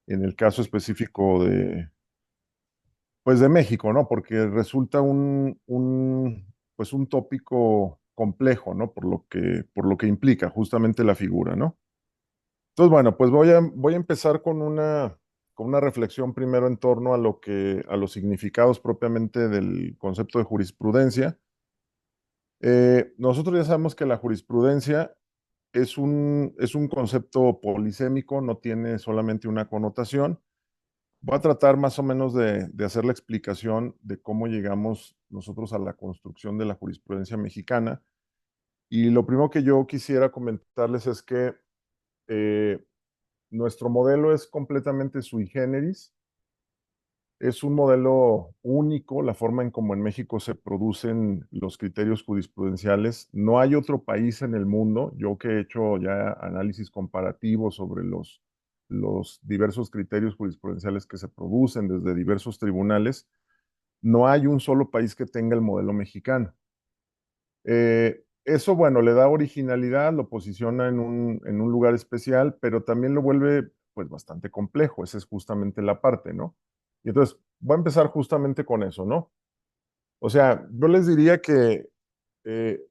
en el caso específico pues de México, ¿no? Porque resulta pues un tópico complejo, ¿no? Por lo que implica justamente la figura, ¿no? Entonces, bueno, pues voy a empezar con una reflexión primero en torno a los significados propiamente del concepto de jurisprudencia. Nosotros ya sabemos que la jurisprudencia es un concepto polisémico, no tiene solamente una connotación. Voy a tratar más o menos de hacer la explicación de cómo llegamos nosotros a la construcción de la jurisprudencia mexicana. Y lo primero que yo quisiera comentarles es que eh, nuestro modelo es completamente sui generis. Es un modelo único, la forma en cómo en México se producen los criterios jurisprudenciales. No hay otro país en el mundo, yo que he hecho ya análisis comparativos sobre los diversos criterios jurisprudenciales que se producen desde diversos tribunales, no hay un solo país que tenga el modelo mexicano. Eso, bueno, le da originalidad, lo posiciona en un lugar especial, pero también lo vuelve pues bastante complejo. Esa es justamente la parte, ¿no? Y entonces, voy a empezar justamente con eso, ¿no? O sea, yo les diría que eh,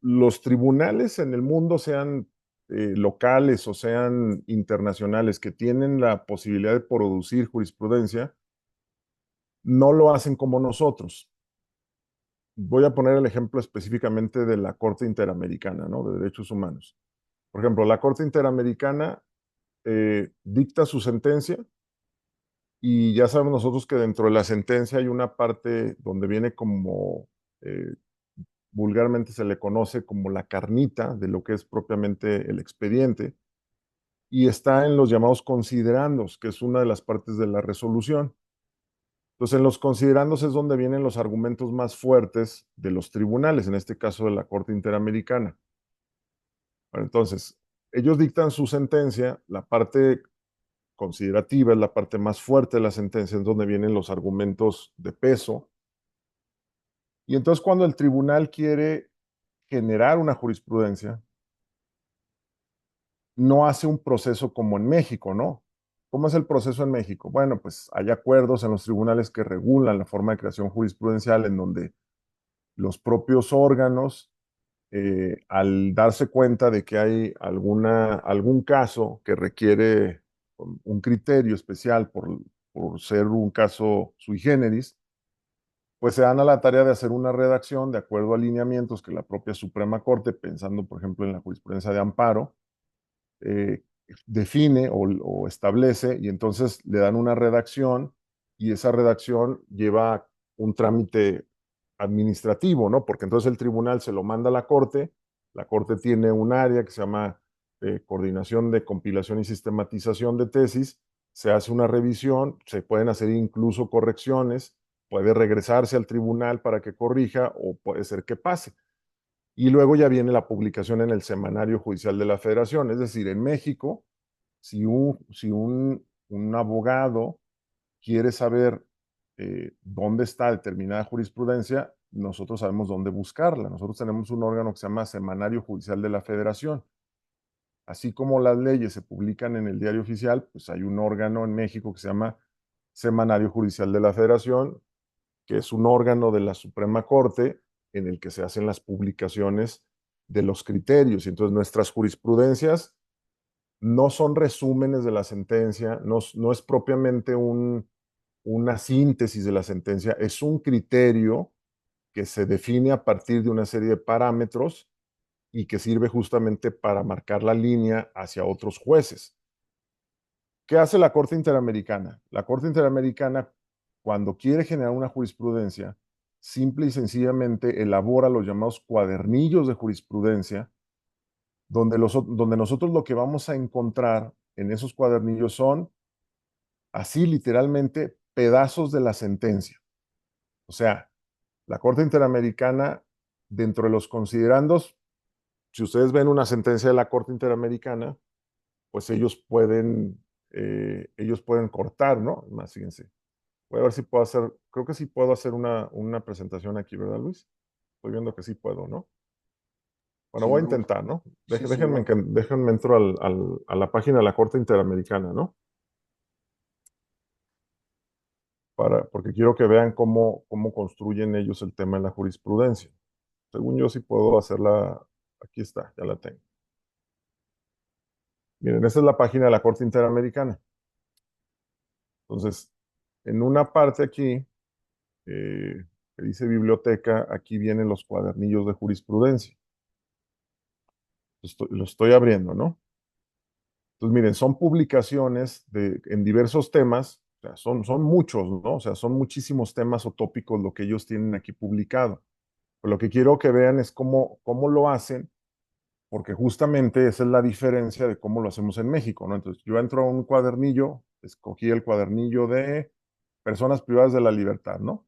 los tribunales en el mundo, sean locales o sean internacionales, que tienen la posibilidad de producir jurisprudencia, no lo hacen como nosotros. Voy a poner el ejemplo específicamente de la Corte Interamericana, ¿no? De Derechos Humanos. Por ejemplo, la Corte Interamericana dicta su sentencia y ya sabemos nosotros que dentro de la sentencia hay una parte donde viene como eh, vulgarmente se le conoce como la carnita de lo que es propiamente el expediente y está en los llamados considerandos, que es una de las partes de la resolución. Entonces, en los considerandos es donde vienen los argumentos más fuertes de los tribunales, en este caso de la Corte Interamericana. Bueno, entonces, ellos dictan su sentencia, la parte considerativa es la parte más fuerte de la sentencia, es donde vienen los argumentos de peso. Y entonces, cuando el tribunal quiere generar una jurisprudencia, no hace un proceso como en México, ¿no? ¿Cómo es el proceso en México? Bueno, pues hay acuerdos en los tribunales que regulan la forma de creación jurisprudencial en donde los propios órganos, al darse cuenta de que hay algún caso que requiere un criterio especial por ser un caso sui generis, pues se dan a la tarea de hacer una redacción de acuerdo a lineamientos que la propia Suprema Corte, pensando por ejemplo en la jurisprudencia de amparo, eh, define o establece, y entonces le dan una redacción y esa redacción lleva un trámite administrativo, ¿no? Porque entonces el tribunal se lo manda a la corte tiene un área que se llama coordinación de compilación y sistematización de tesis, se hace una revisión, se pueden hacer incluso correcciones, puede regresarse al tribunal para que corrija o puede ser que pase. Y luego ya viene la publicación en el Semanario Judicial de la Federación. Es decir, en México, si un abogado quiere saber dónde está determinada jurisprudencia, nosotros sabemos dónde buscarla. Nosotros tenemos un órgano que se llama Semanario Judicial de la Federación. Así como las leyes se publican en el diario oficial, pues hay un órgano en México que se llama Semanario Judicial de la Federación, que es un órgano de la Suprema Corte en el que se hacen las publicaciones de los criterios. Y entonces nuestras jurisprudencias no son resúmenes de la sentencia, no es propiamente una síntesis de la sentencia, es un criterio que se define a partir de una serie de parámetros y que sirve justamente para marcar la línea hacia otros jueces. ¿Qué hace la Corte Interamericana? La Corte Interamericana, cuando quiere generar una jurisprudencia, simple y sencillamente elabora los llamados cuadernillos de jurisprudencia, donde nosotros lo que vamos a encontrar en esos cuadernillos son, así literalmente, pedazos de la sentencia. O sea, la Corte Interamericana, dentro de los considerandos, si ustedes ven una sentencia de la Corte Interamericana, pues ellos pueden cortar, ¿no? Más, fíjense. Voy a ver si puedo hacer, creo que sí puedo hacer una presentación aquí, ¿verdad, Luis? Estoy viendo que sí puedo, ¿no? Bueno, Sí, voy a Bruno. intentar, ¿no? Sí, sí, Déjenme, adelante. déjenme entro a la página de la Corte Interamericana, ¿no? porque quiero que vean cómo construyen ellos el tema en la jurisprudencia. Según yo, sí puedo hacerla. Aquí está, ya la tengo. Miren, esta es la página de la Corte Interamericana. Entonces, en una parte aquí, que dice biblioteca, aquí vienen los cuadernillos de jurisprudencia. Lo estoy abriendo, ¿no? Entonces, miren, son publicaciones en diversos temas, o sea, son muchos, ¿no? O sea, son muchísimos temas o tópicos lo que ellos tienen aquí publicado. Pero lo que quiero que vean es cómo lo hacen, porque justamente esa es la diferencia de cómo lo hacemos en México, ¿no? Entonces, yo entro a un cuadernillo, escogí el cuadernillo de personas privadas de la libertad, ¿no?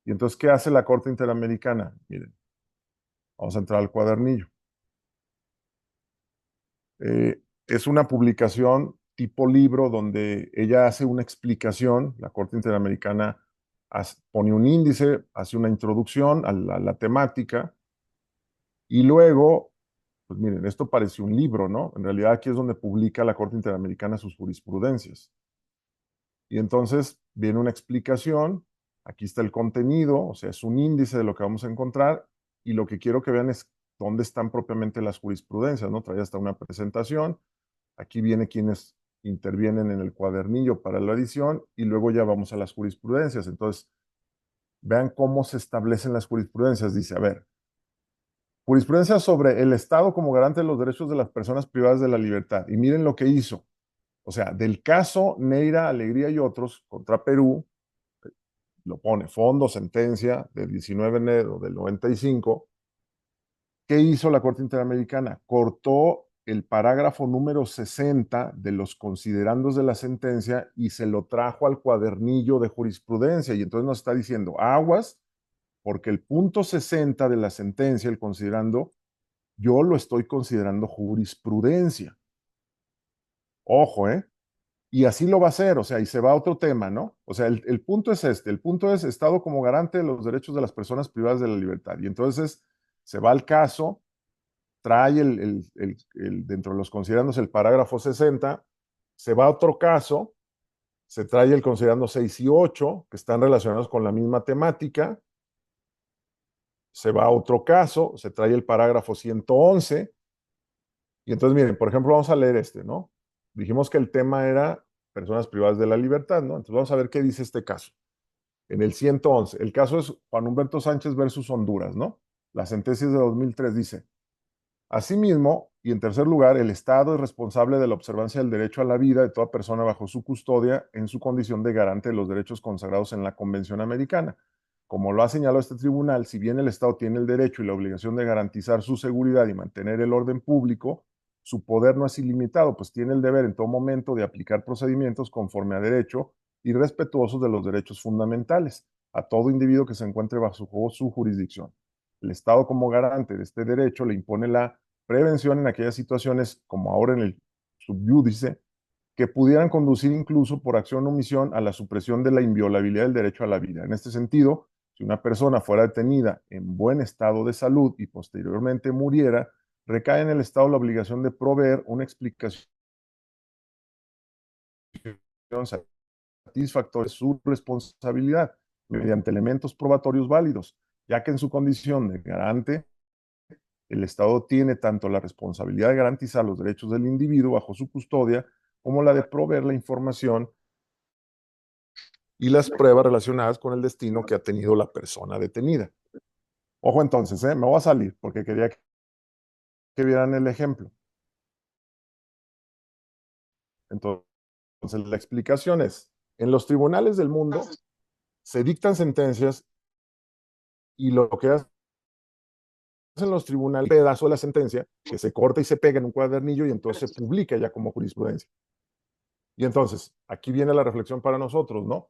Y entonces, ¿qué hace la Corte Interamericana? Miren, vamos a entrar al cuadernillo. Es una publicación tipo libro donde ella hace una explicación, la Corte Interamericana pone un índice, hace una introducción a la temática y luego, pues miren, esto parece un libro, ¿no? En realidad aquí es donde publica la Corte Interamericana sus jurisprudencias. Y entonces viene una explicación, aquí está el contenido, o sea, es un índice de lo que vamos a encontrar y lo que quiero que vean es dónde están propiamente las jurisprudencias, ¿no? Trae hasta una presentación. Aquí viene quienes intervienen en el cuadernillo para la edición y luego ya vamos a las jurisprudencias. Entonces, vean cómo se establecen las jurisprudencias. Dice, a ver, jurisprudencia sobre el Estado como garante de los derechos de las personas privadas de la libertad. Y miren lo que hizo. O sea, del caso Neira, Alegría y otros contra Perú, lo pone fondo, sentencia del 19 de enero del 95. ¿Qué hizo la Corte Interamericana? Cortó el parágrafo número 60 de los considerandos de la sentencia y se lo trajo al cuadernillo de jurisprudencia. Y entonces nos está diciendo, aguas, porque el punto 60 de la sentencia, el considerando, yo lo estoy considerando jurisprudencia. Ojo, ¿eh? Y así lo va a hacer, o sea, y se va a otro tema, ¿no? O sea, el punto es este, el punto es Estado como garante de los derechos de las personas privadas de la libertad. Y entonces se va al caso, trae dentro de los considerandos el parágrafo 60, se va a otro caso, se trae el considerando 6 y 8, que están relacionados con la misma temática, se va a otro caso, se trae el parágrafo 111, y entonces miren, por ejemplo, vamos a leer este, ¿no? Dijimos que el tema era personas privadas de la libertad, ¿no? Entonces vamos a ver qué dice este caso. En el 111, el caso es Juan Humberto Sánchez versus Honduras, ¿no? La sentencia es de 2003, dice, asimismo, y en tercer lugar, el Estado es responsable de la observancia del derecho a la vida de toda persona bajo su custodia en su condición de garante de los derechos consagrados en la Convención Americana. Como lo ha señalado este tribunal, si bien el Estado tiene el derecho y la obligación de garantizar su seguridad y mantener el orden público, su poder no es ilimitado, pues tiene el deber en todo momento de aplicar procedimientos conforme a derecho y respetuosos de los derechos fundamentales a todo individuo que se encuentre bajo su jurisdicción. El Estado, como garante de este derecho, le impone la prevención en aquellas situaciones, como ahora en el subyúdice, que pudieran conducir incluso por acción o omisión a la supresión de la inviolabilidad del derecho a la vida. En este sentido, si una persona fuera detenida en buen estado de salud y posteriormente muriera, recae en el Estado la obligación de proveer una explicación satisfactoria de su responsabilidad mediante elementos probatorios válidos, ya que en su condición de garante el Estado tiene tanto la responsabilidad de garantizar los derechos del individuo bajo su custodia como la de proveer la información y las pruebas relacionadas con el destino que ha tenido la persona detenida. Ojo entonces, me voy a salir porque quería que vieran el ejemplo. Entonces, la explicación es, en los tribunales del mundo se dictan sentencias y lo que hacen los tribunales, un pedazo de la sentencia que se corta y se pega en un cuadernillo y entonces se publica ya como jurisprudencia. Y entonces, aquí viene la reflexión para nosotros, ¿no?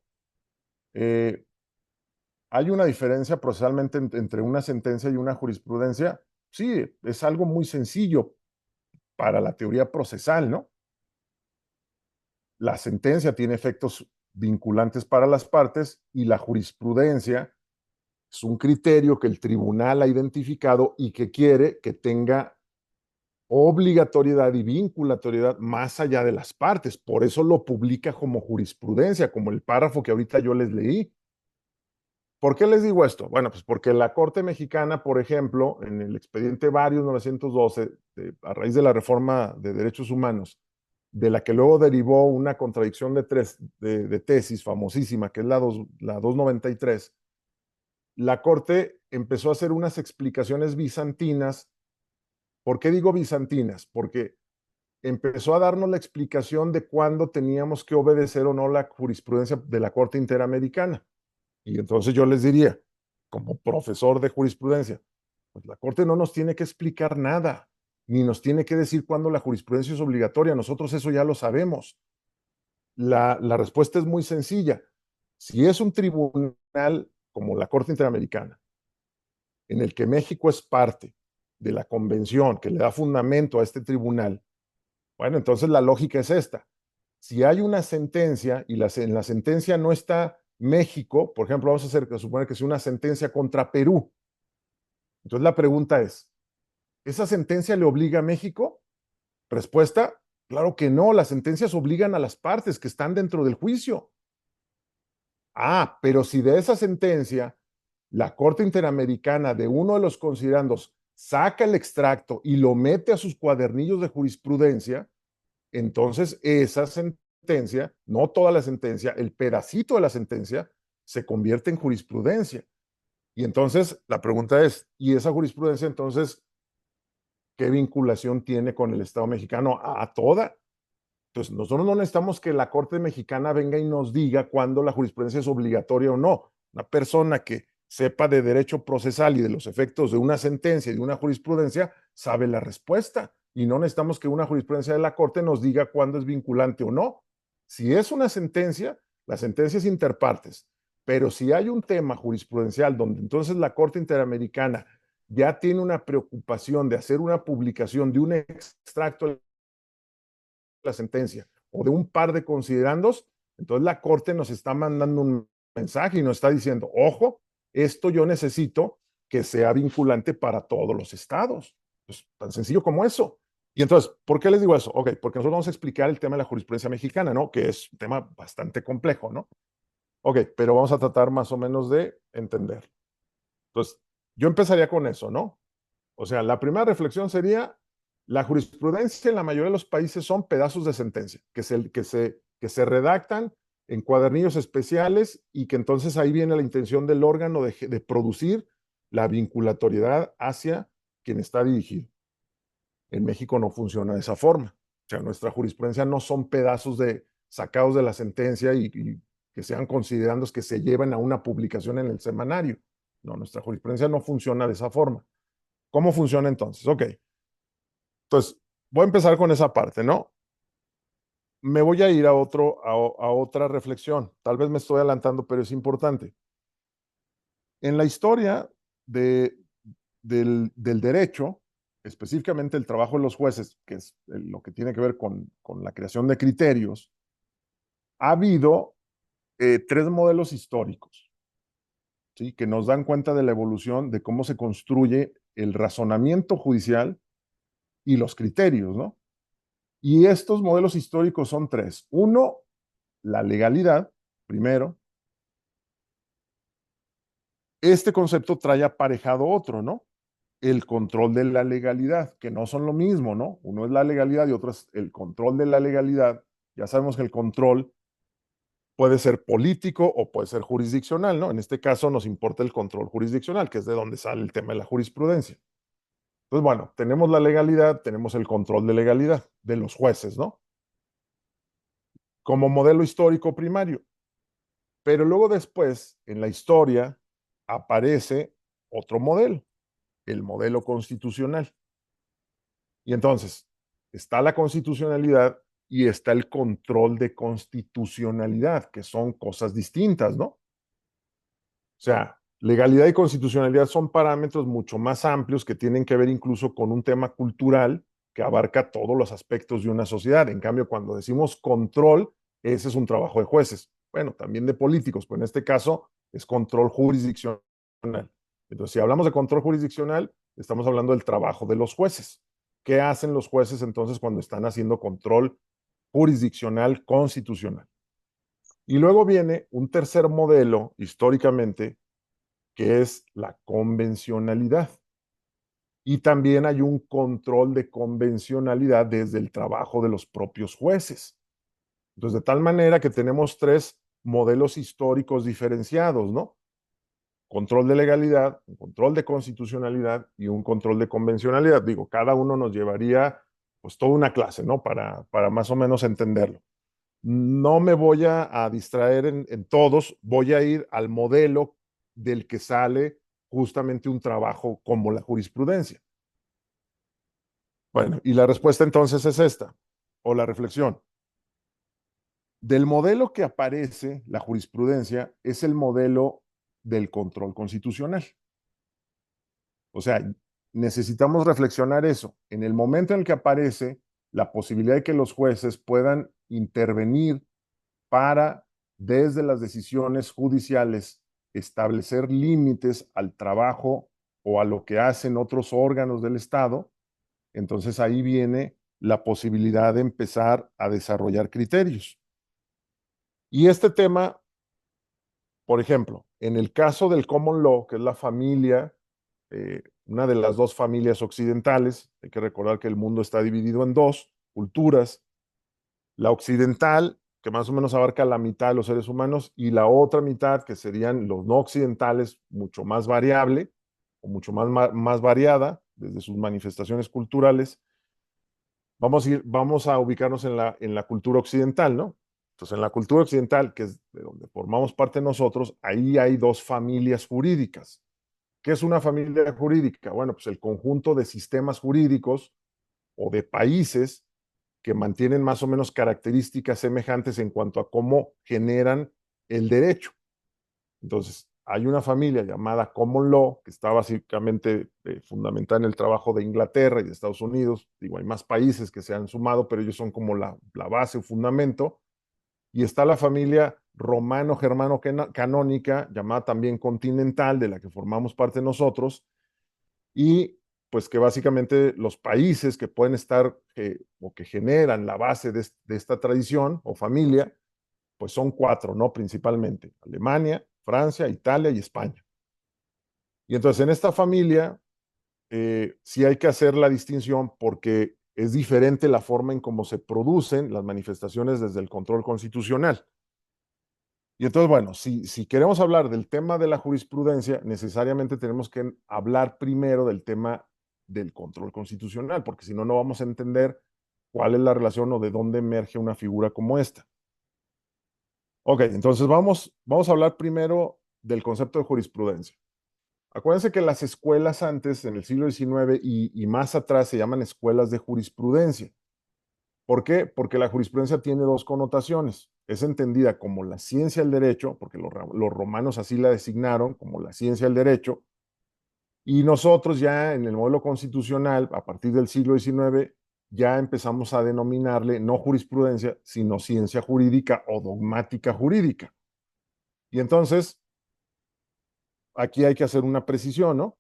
¿Hay una diferencia procesalmente entre una sentencia y una jurisprudencia? Sí, es algo muy sencillo para la teoría procesal, ¿no? La sentencia tiene efectos vinculantes para las partes y la jurisprudencia es un criterio que el tribunal ha identificado y que quiere que tenga obligatoriedad y vinculatoriedad más allá de las partes. Por eso lo publica como jurisprudencia, como el párrafo que ahorita yo les leí. ¿Por qué les digo esto? Bueno, pues porque la Corte Mexicana, por ejemplo, en el expediente Varios 912, a raíz de la reforma de derechos humanos, de la que luego derivó una contradicción de tesis famosísima, que es la 293, la Corte empezó a hacer unas explicaciones bizantinas. ¿Por qué digo bizantinas? Porque empezó a darnos la explicación de cuándo teníamos que obedecer o no la jurisprudencia de la Corte Interamericana. Y entonces yo les diría, como profesor de jurisprudencia, pues la Corte no nos tiene que explicar nada, ni nos tiene que decir cuándo la jurisprudencia es obligatoria. Nosotros eso ya lo sabemos. La respuesta es muy sencilla. Si es un tribunal como la Corte Interamericana, en el que México es parte de la convención que le da fundamento a este tribunal, bueno, entonces la lógica es esta. Si hay una sentencia y en la sentencia no está México, por ejemplo, vamos a suponer que es una sentencia contra Perú. Entonces la pregunta es, ¿esa sentencia le obliga a México? Respuesta, claro que no, las sentencias obligan a las partes que están dentro del juicio. Ah, pero si de esa sentencia la Corte Interamericana de uno de los considerandos saca el extracto y lo mete a sus cuadernillos de jurisprudencia, entonces esa sentencia, no toda la sentencia, el pedacito de la sentencia, se convierte en jurisprudencia. Y entonces la pregunta es, ¿y esa jurisprudencia entonces qué vinculación tiene con el Estado mexicano? A toda. Entonces, nosotros no necesitamos que la Corte Mexicana venga y nos diga cuándo la jurisprudencia es obligatoria o no. Una persona que sepa de derecho procesal y de los efectos de una sentencia y de una jurisprudencia sabe la respuesta. Y no necesitamos que una jurisprudencia de la Corte nos diga cuándo es vinculante o no. Si es una sentencia, la sentencia es interpartes. Pero si hay un tema jurisprudencial donde entonces la Corte Interamericana ya tiene una preocupación de hacer una publicación de un extracto de la sentencia o de un par de considerandos, entonces la Corte nos está mandando un mensaje y nos está diciendo, ojo, esto yo necesito que sea vinculante para todos los estados. Pues, tan sencillo como eso. Y entonces, ¿por qué les digo eso? Ok, porque nosotros vamos a explicar el tema de la jurisprudencia mexicana, ¿no? Que es un tema bastante complejo, ¿no? Ok, pero vamos a tratar más o menos de entender. Entonces, yo empezaría con eso, ¿no? O sea, la primera reflexión sería, la jurisprudencia en la mayoría de los países son pedazos de sentencia, que se redactan en cuadernillos especiales y que entonces ahí viene la intención del órgano de producir la vinculatoriedad hacia quien está dirigido. En México no funciona de esa forma. O sea, nuestra jurisprudencia no son pedazos sacados de la sentencia y que sean considerandos que se lleven a una publicación en el semanario. No, nuestra jurisprudencia no funciona de esa forma. ¿Cómo funciona entonces? Ok. Entonces, voy a empezar con esa parte, ¿no? Me voy a ir a otra reflexión. Tal vez me estoy adelantando, pero es importante. En la historia de, del derecho, específicamente el trabajo de los jueces, que es lo que tiene que ver con la creación de criterios, ha habido tres modelos históricos, ¿sí? Que nos dan cuenta de la evolución de cómo se construye el razonamiento judicial y los criterios, ¿no? Y estos modelos históricos son tres. Uno, la legalidad, primero. Este concepto trae aparejado otro, ¿no? El control de la legalidad, que no son lo mismo, ¿no? Uno es la legalidad y otro es el control de la legalidad. Ya sabemos que el control puede ser político o puede ser jurisdiccional, ¿no? En este caso nos importa el control jurisdiccional, que es de donde sale el tema de la jurisprudencia. Entonces, bueno, tenemos la legalidad, tenemos el control de legalidad de los jueces, ¿no? Como modelo histórico primario. Pero luego después, en la historia, aparece otro modelo, el modelo constitucional. Y entonces, está la constitucionalidad y está el control de constitucionalidad, que son cosas distintas, ¿no? O sea, legalidad y constitucionalidad son parámetros mucho más amplios que tienen que ver incluso con un tema cultural que abarca todos los aspectos de una sociedad. En cambio, cuando decimos control, ese es un trabajo de jueces. Bueno, también de políticos, pero en este caso es control jurisdiccional. Entonces, si hablamos de control jurisdiccional, estamos hablando del trabajo de los jueces. ¿Qué hacen los jueces entonces cuando están haciendo control jurisdiccional constitucional? Y luego viene un tercer modelo históricamente, que es la convencionalidad. Y también hay un control de convencionalidad desde el trabajo de los propios jueces. Entonces, de tal manera que tenemos tres modelos históricos diferenciados, ¿no? Control de legalidad, un control de constitucionalidad y un control de convencionalidad. Digo, cada uno nos llevaría pues toda una clase, ¿no? Para más o menos entenderlo. No me voy a distraer en todos, voy a ir al modelo del que sale justamente un trabajo como la jurisprudencia. Bueno, y la respuesta entonces es esta, o la reflexión. Del modelo que aparece la jurisprudencia es el modelo del control constitucional. O sea, necesitamos reflexionar eso. En el momento en el que aparece la posibilidad de que los jueces puedan intervenir para, desde las decisiones judiciales, establecer límites al trabajo o a lo que hacen otros órganos del Estado, entonces ahí viene la posibilidad de empezar a desarrollar criterios. Y este tema, por ejemplo, en el caso del common law, que es la familia, una de las dos familias occidentales, hay que recordar que el mundo está dividido en dos culturas, la occidental, que más o menos abarca la mitad de los seres humanos, y la otra mitad, que serían los no occidentales, mucho más variable o mucho más variada desde sus manifestaciones culturales. Vamos a ubicarnos en la cultura occidental, ¿no? Entonces, en la cultura occidental, que es de donde formamos parte nosotros, ahí hay dos familias jurídicas. ¿Qué es una familia jurídica? Bueno, pues el conjunto de sistemas jurídicos o de países que mantienen más o menos características semejantes en cuanto a cómo generan el derecho. Entonces, hay una familia llamada Common Law, que está básicamente fundamentada en el trabajo de Inglaterra y de Estados Unidos. Digo, hay más países que se han sumado, pero ellos son como la base o fundamento. Y está la familia romano-germano-canónica, llamada también continental, de la que formamos parte nosotros, y pues que básicamente los países que pueden estar o que generan la base de esta tradición o familia, pues son cuatro, ¿no? Principalmente Alemania, Francia, Italia y España. Y entonces en esta familia sí hay que hacer la distinción porque es diferente la forma en cómo se producen las manifestaciones desde el control constitucional. Y entonces, bueno, si queremos hablar del tema de la jurisprudencia, necesariamente tenemos que hablar primero del tema del control constitucional, porque si no, no vamos a entender cuál es la relación o de dónde emerge una figura como esta. Ok, entonces vamos a hablar primero del concepto de jurisprudencia. Acuérdense que las escuelas antes, en el siglo XIX y más atrás, se llaman escuelas de jurisprudencia. ¿Por qué? Porque la jurisprudencia tiene dos connotaciones. Es entendida como la ciencia del derecho, porque los romanos así la designaron, como la ciencia del derecho, y nosotros ya en el modelo constitucional, a partir del siglo XIX, ya empezamos a denominarle no jurisprudencia, sino ciencia jurídica o dogmática jurídica. Y entonces, aquí hay que hacer una precisión, ¿no?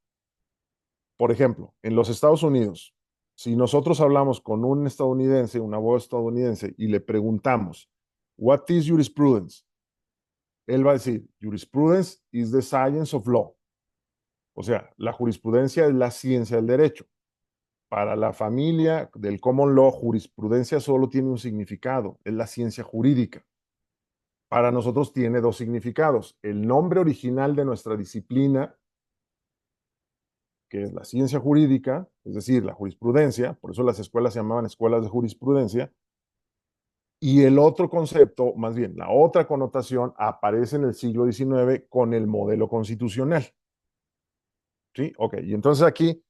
Por ejemplo, en los Estados Unidos, si nosotros hablamos con un estadounidense, un abogado estadounidense, y le preguntamos, what is jurisprudence? Él va a decir, jurisprudence is the science of law. O sea, la jurisprudencia es la ciencia del derecho. Para la familia del common law, jurisprudencia solo tiene un significado, es la ciencia jurídica. Para nosotros tiene dos significados. El nombre original de nuestra disciplina, que es la ciencia jurídica, es decir, la jurisprudencia, por eso las escuelas se llamaban escuelas de jurisprudencia, y el otro concepto, más bien, la otra connotación aparece en el siglo XIX con el modelo constitucional. ¿Sí? Ok, y entonces aquí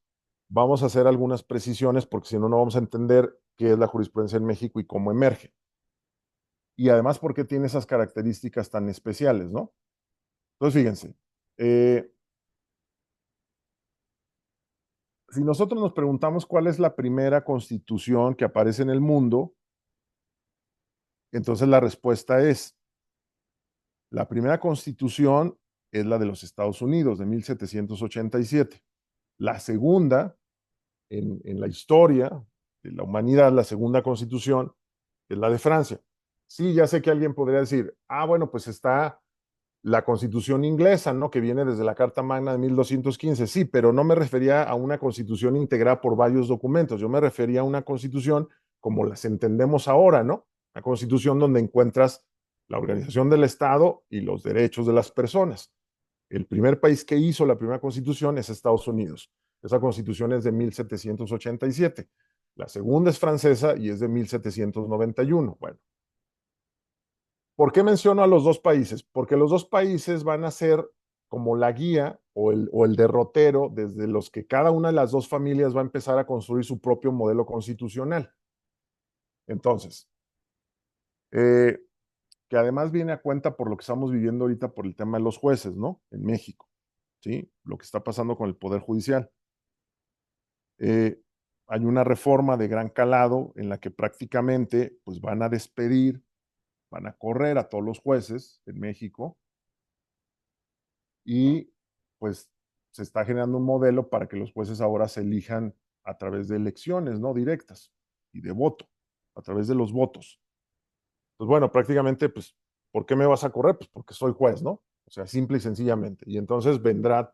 vamos a hacer algunas precisiones porque si no, no vamos a entender qué es la jurisprudencia en México y cómo emerge. Y además, por qué tiene esas características tan especiales, ¿no? Entonces, fíjense, eh, si nosotros nos preguntamos cuál es la primera constitución que aparece en el mundo, entonces la respuesta es, la primera constitución es la de los Estados Unidos de 1787. La segunda, en la historia, de la humanidad, la segunda constitución, es la de Francia. Sí, ya sé que alguien podría decir, bueno, pues está la constitución inglesa, ¿no? Que viene desde la Carta Magna de 1215. Sí, pero no me refería a una constitución integrada por varios documentos. Yo me refería a una constitución como las entendemos ahora, ¿no? Una constitución donde encuentras la organización del Estado y los derechos de las personas. El primer país que hizo la primera constitución es Estados Unidos. Esa constitución es de 1787. La segunda es francesa y es de 1791. Bueno, ¿por qué menciono a los dos países? Porque los dos países van a ser como la guía o el derrotero desde los que cada una de las dos familias va a empezar a construir su propio modelo constitucional. Entonces, eh, que además viene a cuenta por lo que estamos viviendo ahorita por el tema de los jueces, ¿no? En México, ¿sí? Lo que está pasando con el Poder Judicial. Eh, Hay una reforma de gran calado en la que prácticamente pues van a despedir, van a correr a todos los jueces en México y pues se está generando un modelo para que los jueces ahora se elijan a través de elecciones, ¿no? Directas y de voto, a través de los votos. Pues bueno, prácticamente, pues, ¿por qué me vas a correr? Pues porque soy juez, ¿no? O sea, simple y sencillamente. Y entonces vendrá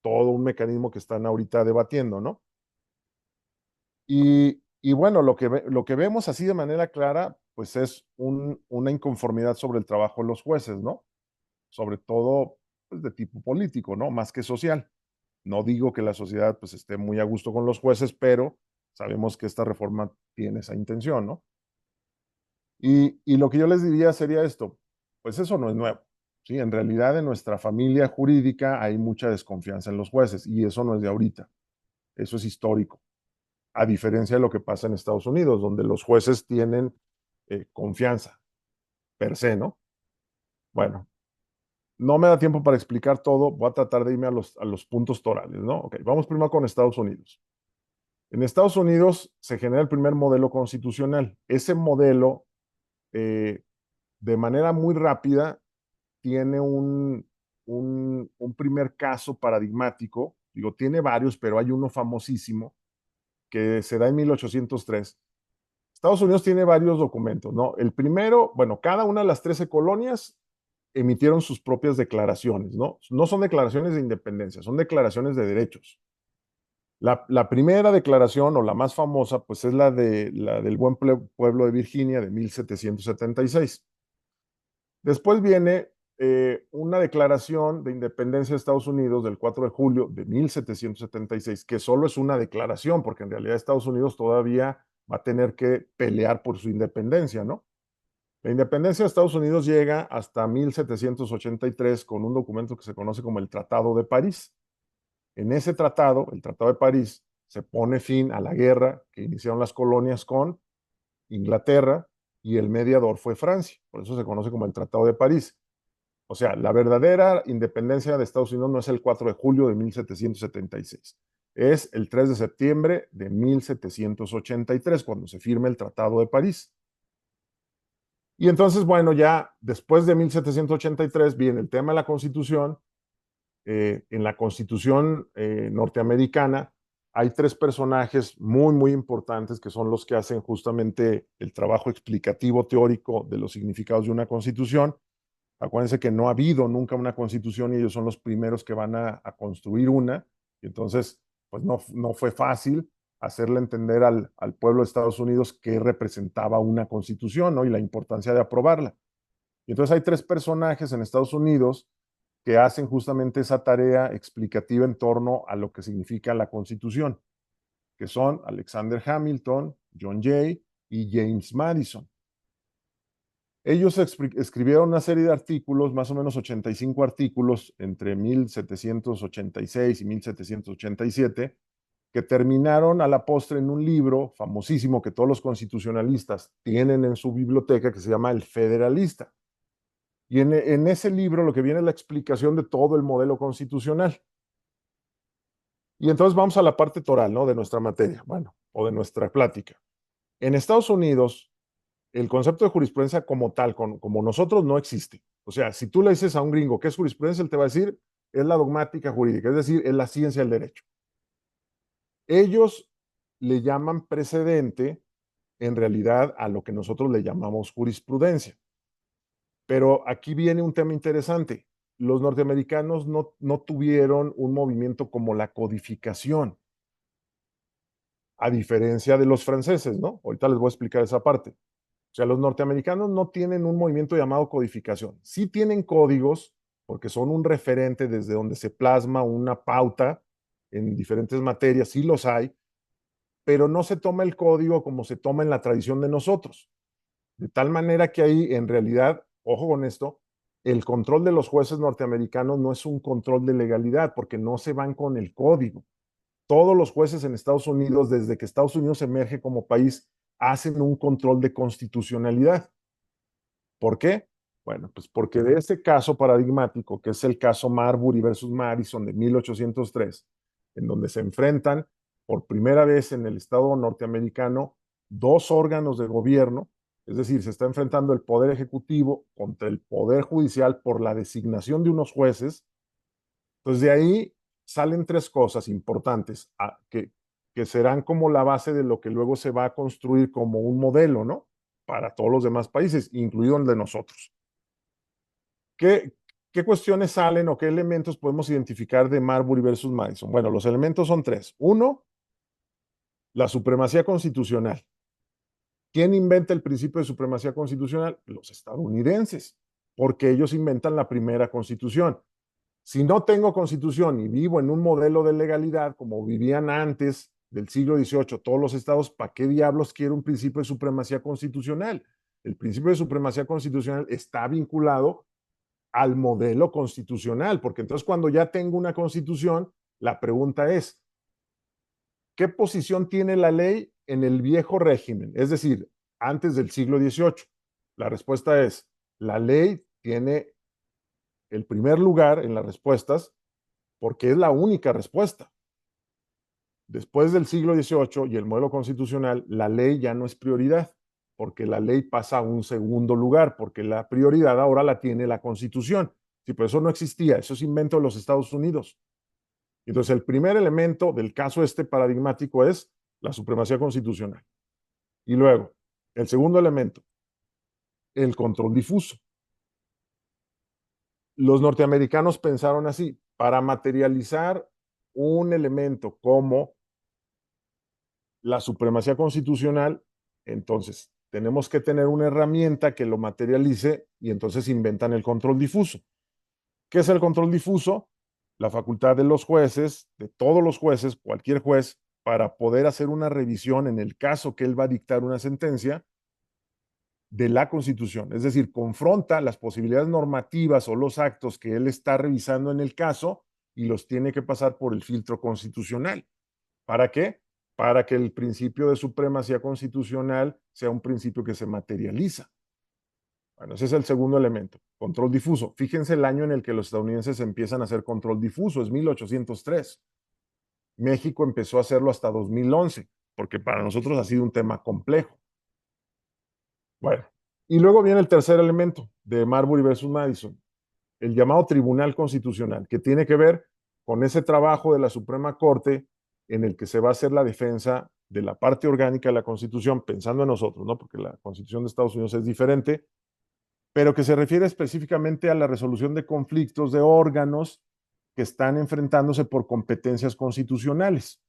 todo un mecanismo que están ahorita debatiendo, ¿no? Y bueno, lo que vemos así de manera clara, pues es una inconformidad sobre el trabajo de los jueces, ¿no? Sobre todo pues, de tipo político, ¿no? Más que social. No digo que la sociedad pues esté muy a gusto con los jueces, pero sabemos que esta reforma tiene esa intención, ¿no? Y lo que yo les diría sería esto, pues eso no es nuevo, ¿sí? En realidad en nuestra familia jurídica hay mucha desconfianza en los jueces y eso no es de ahorita, eso es histórico, a diferencia de lo que pasa en Estados Unidos, donde los jueces tienen confianza per se, ¿no? Bueno, no me da tiempo para explicar todo, voy a tratar de irme a los puntos torales, ¿no? Ok, vamos primero con Estados Unidos. En Estados Unidos se genera el primer modelo constitucional. Ese modelo, eh, de manera muy rápida, tiene un primer caso paradigmático. Digo, tiene varios, pero hay uno famosísimo que se da en 1803. Estados Unidos tiene varios documentos, ¿no? El primero, bueno, cada una de las 13 colonias emitieron sus propias declaraciones, ¿no? No son declaraciones de independencia, son declaraciones de derechos. La primera declaración o la más famosa, pues es la del buen pueblo de Virginia de 1776. Después viene una declaración de independencia de Estados Unidos del 4 de julio de 1776, que solo es una declaración, porque en realidad Estados Unidos todavía va a tener que pelear por su independencia, ¿no? La independencia de Estados Unidos llega hasta 1783 con un documento que se conoce como el Tratado de París. En ese tratado, el Tratado de París, se pone fin a la guerra que iniciaron las colonias con Inglaterra y el mediador fue Francia. Por eso se conoce como el Tratado de París. O sea, la verdadera independencia de Estados Unidos no es el 4 de julio de 1776, es el 3 de septiembre de 1783, cuando se firma el Tratado de París. Y entonces, bueno, ya después de 1783 viene el tema de la Constitución. En la Constitución norteamericana hay tres personajes muy, muy importantes que son los que hacen justamente el trabajo explicativo teórico de los significados de una Constitución. Acuérdense que no ha habido nunca una Constitución y ellos son los primeros que van a construir una. Y entonces, pues no fue fácil hacerle entender al pueblo de Estados Unidos que representaba una Constitución, ¿no? Y la importancia de aprobarla. Y entonces hay tres personajes en Estados Unidos que hacen justamente esa tarea explicativa en torno a lo que significa la Constitución, que son Alexander Hamilton, John Jay y James Madison. Ellos escribieron una serie de artículos, más o menos 85 artículos, entre 1786 y 1787, que terminaron a la postre en un libro famosísimo que todos los constitucionalistas tienen en su biblioteca, que se llama El Federalista. Y en ese libro lo que viene es la explicación de todo el modelo constitucional. Y entonces vamos a la parte toral, ¿no? De nuestra materia, bueno, o de nuestra plática. En Estados Unidos, el concepto de jurisprudencia como tal, como nosotros, no existe. O sea, si tú le dices a un gringo qué es jurisprudencia, él te va a decir, es la dogmática jurídica, es decir, es la ciencia del derecho. Ellos le llaman precedente en realidad a lo que nosotros le llamamos jurisprudencia. Pero aquí viene un tema interesante. Los norteamericanos no tuvieron un movimiento como la codificación, a diferencia de los franceses, ¿no? Ahorita les voy a explicar esa parte. O sea, los norteamericanos no tienen un movimiento llamado codificación. Sí tienen códigos, porque son un referente desde donde se plasma una pauta en diferentes materias, sí los hay, pero no se toma el código como se toma en la tradición de nosotros. De tal manera que ahí, en realidad, ojo con esto, el control de los jueces norteamericanos no es un control de legalidad, porque no se van con el código. Todos los jueces en Estados Unidos, desde que Estados Unidos emerge como país, hacen un control de constitucionalidad. ¿Por qué? Bueno, pues porque de ese caso paradigmático, que es el caso Marbury versus Madison de 1803, en donde se enfrentan por primera vez en el Estado norteamericano dos órganos de gobierno, es decir, se está enfrentando el Poder Ejecutivo contra el Poder Judicial por la designación de unos jueces. Entonces de ahí salen tres cosas importantes que serán como la base de lo que luego se va a construir como un modelo, ¿no? Para todos los demás países, incluido el de nosotros. ¿Qué, ¿Qué cuestiones salen o qué elementos podemos identificar de Marbury versus Madison? Bueno, los elementos son tres. Uno, la supremacía constitucional. ¿Quién inventa el principio de supremacía constitucional? Los estadounidenses, porque ellos inventan la primera constitución. Si no tengo constitución y vivo en un modelo de legalidad como vivían antes del siglo XVIII todos los estados, ¿para qué diablos quiero un principio de supremacía constitucional? El principio de supremacía constitucional está vinculado al modelo constitucional, porque entonces cuando ya tengo una constitución, la pregunta es, ¿qué posición tiene la ley en el viejo régimen? Es decir, antes del siglo XVIII. La respuesta es, la ley tiene el primer lugar en las respuestas porque es la única respuesta. Después del siglo XVIII y el modelo constitucional, la ley ya no es prioridad, porque la ley pasa a un segundo lugar, porque la prioridad ahora la tiene la Constitución. Sí, pero eso no existía, eso es invento de los Estados Unidos. Entonces, el primer elemento del caso este paradigmático es la supremacía constitucional. Y luego, el segundo elemento, el control difuso. Los norteamericanos pensaron así, para materializar un elemento como la supremacía constitucional, entonces tenemos que tener una herramienta que lo materialice y entonces inventan el control difuso. ¿Qué es el control difuso? La facultad de los jueces, de todos los jueces, cualquier juez, para poder hacer una revisión en el caso que él va a dictar una sentencia de la Constitución. Es decir, confronta las posibilidades normativas o los actos que él está revisando en el caso y los tiene que pasar por el filtro constitucional. ¿Para qué? Para que el principio de supremacía constitucional sea un principio que se materializa. Bueno, ese es el segundo elemento, control difuso. Fíjense el año en el que los estadounidenses empiezan a hacer control difuso, es 1803. México empezó a hacerlo hasta 2011, porque para nosotros ha sido un tema complejo. Bueno, y luego viene el tercer elemento de Marbury versus Madison, el llamado Tribunal Constitucional, que tiene que ver con ese trabajo de la Suprema Corte en el que se va a hacer la defensa de la parte orgánica de la Constitución, pensando en nosotros, ¿no? Porque la Constitución de Estados Unidos es diferente, pero que se refiere específicamente a la resolución de conflictos de órganos que están enfrentándose por competencias constitucionales.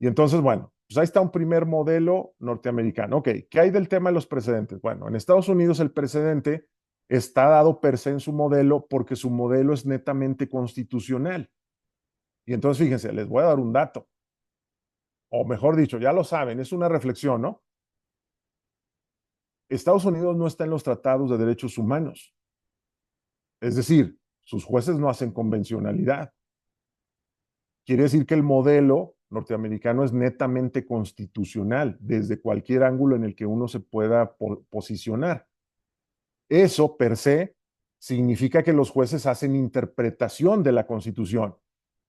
Y entonces, bueno, pues ahí está un primer modelo norteamericano. Ok, ¿qué hay del tema de los precedentes? Bueno, en Estados Unidos el precedente está dado per se en su modelo porque su modelo es netamente constitucional. Y entonces, fíjense, les voy a dar un dato, o mejor dicho, ya lo saben, es una reflexión, ¿no? Estados Unidos no está en los tratados de derechos humanos. Es decir, sus jueces no hacen convencionalidad. Quiere decir que el modelo norteamericano es netamente constitucional, desde cualquier ángulo en el que uno se pueda posicionar. Eso, per se, significa que los jueces hacen interpretación de la Constitución.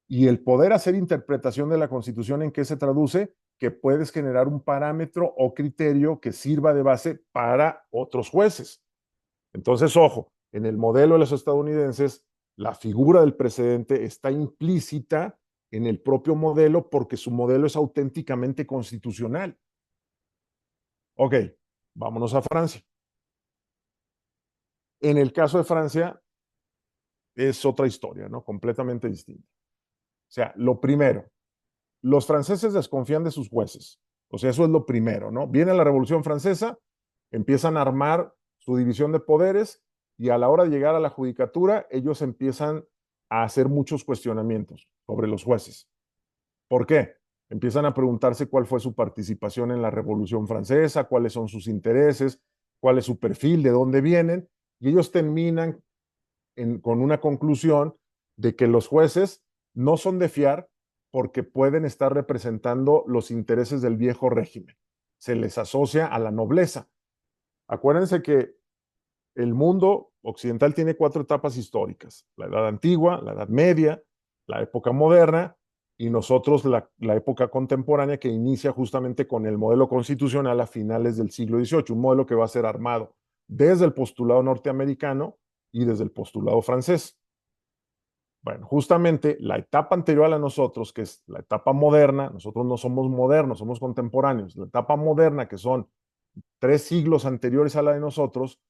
Y el poder hacer interpretación de la Constitución, ¿en qué se traduce? Que puedes generar un parámetro o criterio que sirva de base para otros jueces. Entonces, ojo, en el modelo de los estadounidenses, la figura del precedente está implícita en el propio modelo porque su modelo es auténticamente constitucional. Ok, vámonos a Francia. En el caso de Francia es otra historia, ¿no? Completamente distinta. O sea, lo primero, los franceses desconfían de sus jueces. O sea, eso es lo primero, ¿no? Viene la Revolución Francesa, empiezan a armar su división de poderes y a la hora de llegar a la judicatura, ellos empiezan a hacer muchos cuestionamientos sobre los jueces. ¿Por qué? Empiezan a preguntarse cuál fue su participación en la Revolución Francesa, cuáles son sus intereses, cuál es su perfil, de dónde vienen, y ellos terminan con una conclusión de que los jueces no son de fiar porque pueden estar representando los intereses del viejo régimen. Se les asocia a la nobleza. Acuérdense que el mundo occidental tiene 4 etapas históricas: la Edad Antigua, la Edad Media, la época moderna y nosotros la época contemporánea, que inicia justamente con el modelo constitucional a finales del siglo XVIII, un modelo que va a ser armado desde el postulado norteamericano y desde el postulado francés. Bueno, justamente la etapa anterior a nosotros, que es la etapa moderna, nosotros no somos modernos, somos contemporáneos. La etapa moderna, que son 3 siglos anteriores a la de nosotros,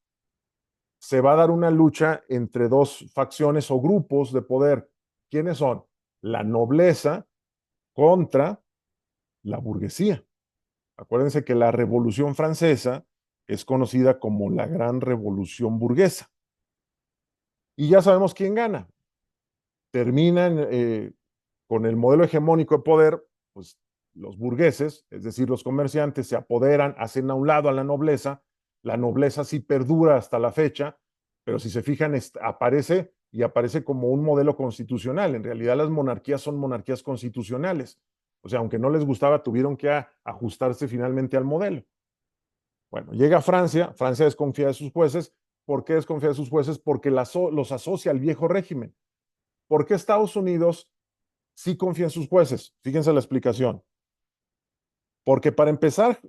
se va a dar una lucha entre 2 facciones o grupos de poder. ¿Quiénes son? La nobleza contra la burguesía. Acuérdense que la Revolución Francesa es conocida como la Gran Revolución Burguesa. Y ya sabemos quién gana. Terminan con el modelo hegemónico de poder, pues los burgueses, es decir, los comerciantes, se apoderan, hacen a un lado a la nobleza sí perdura hasta la fecha, pero si se fijan, aparece y aparece como un modelo constitucional. En realidad las monarquías son monarquías constitucionales. O sea, aunque no les gustaba, tuvieron que ajustarse finalmente al modelo. Bueno, llega a Francia, Francia desconfía de sus jueces. ¿Por qué desconfía de sus jueces? Porque los asocia al viejo régimen. ¿Por qué Estados Unidos sí confía en sus jueces? Fíjense la explicación. Porque para empezar,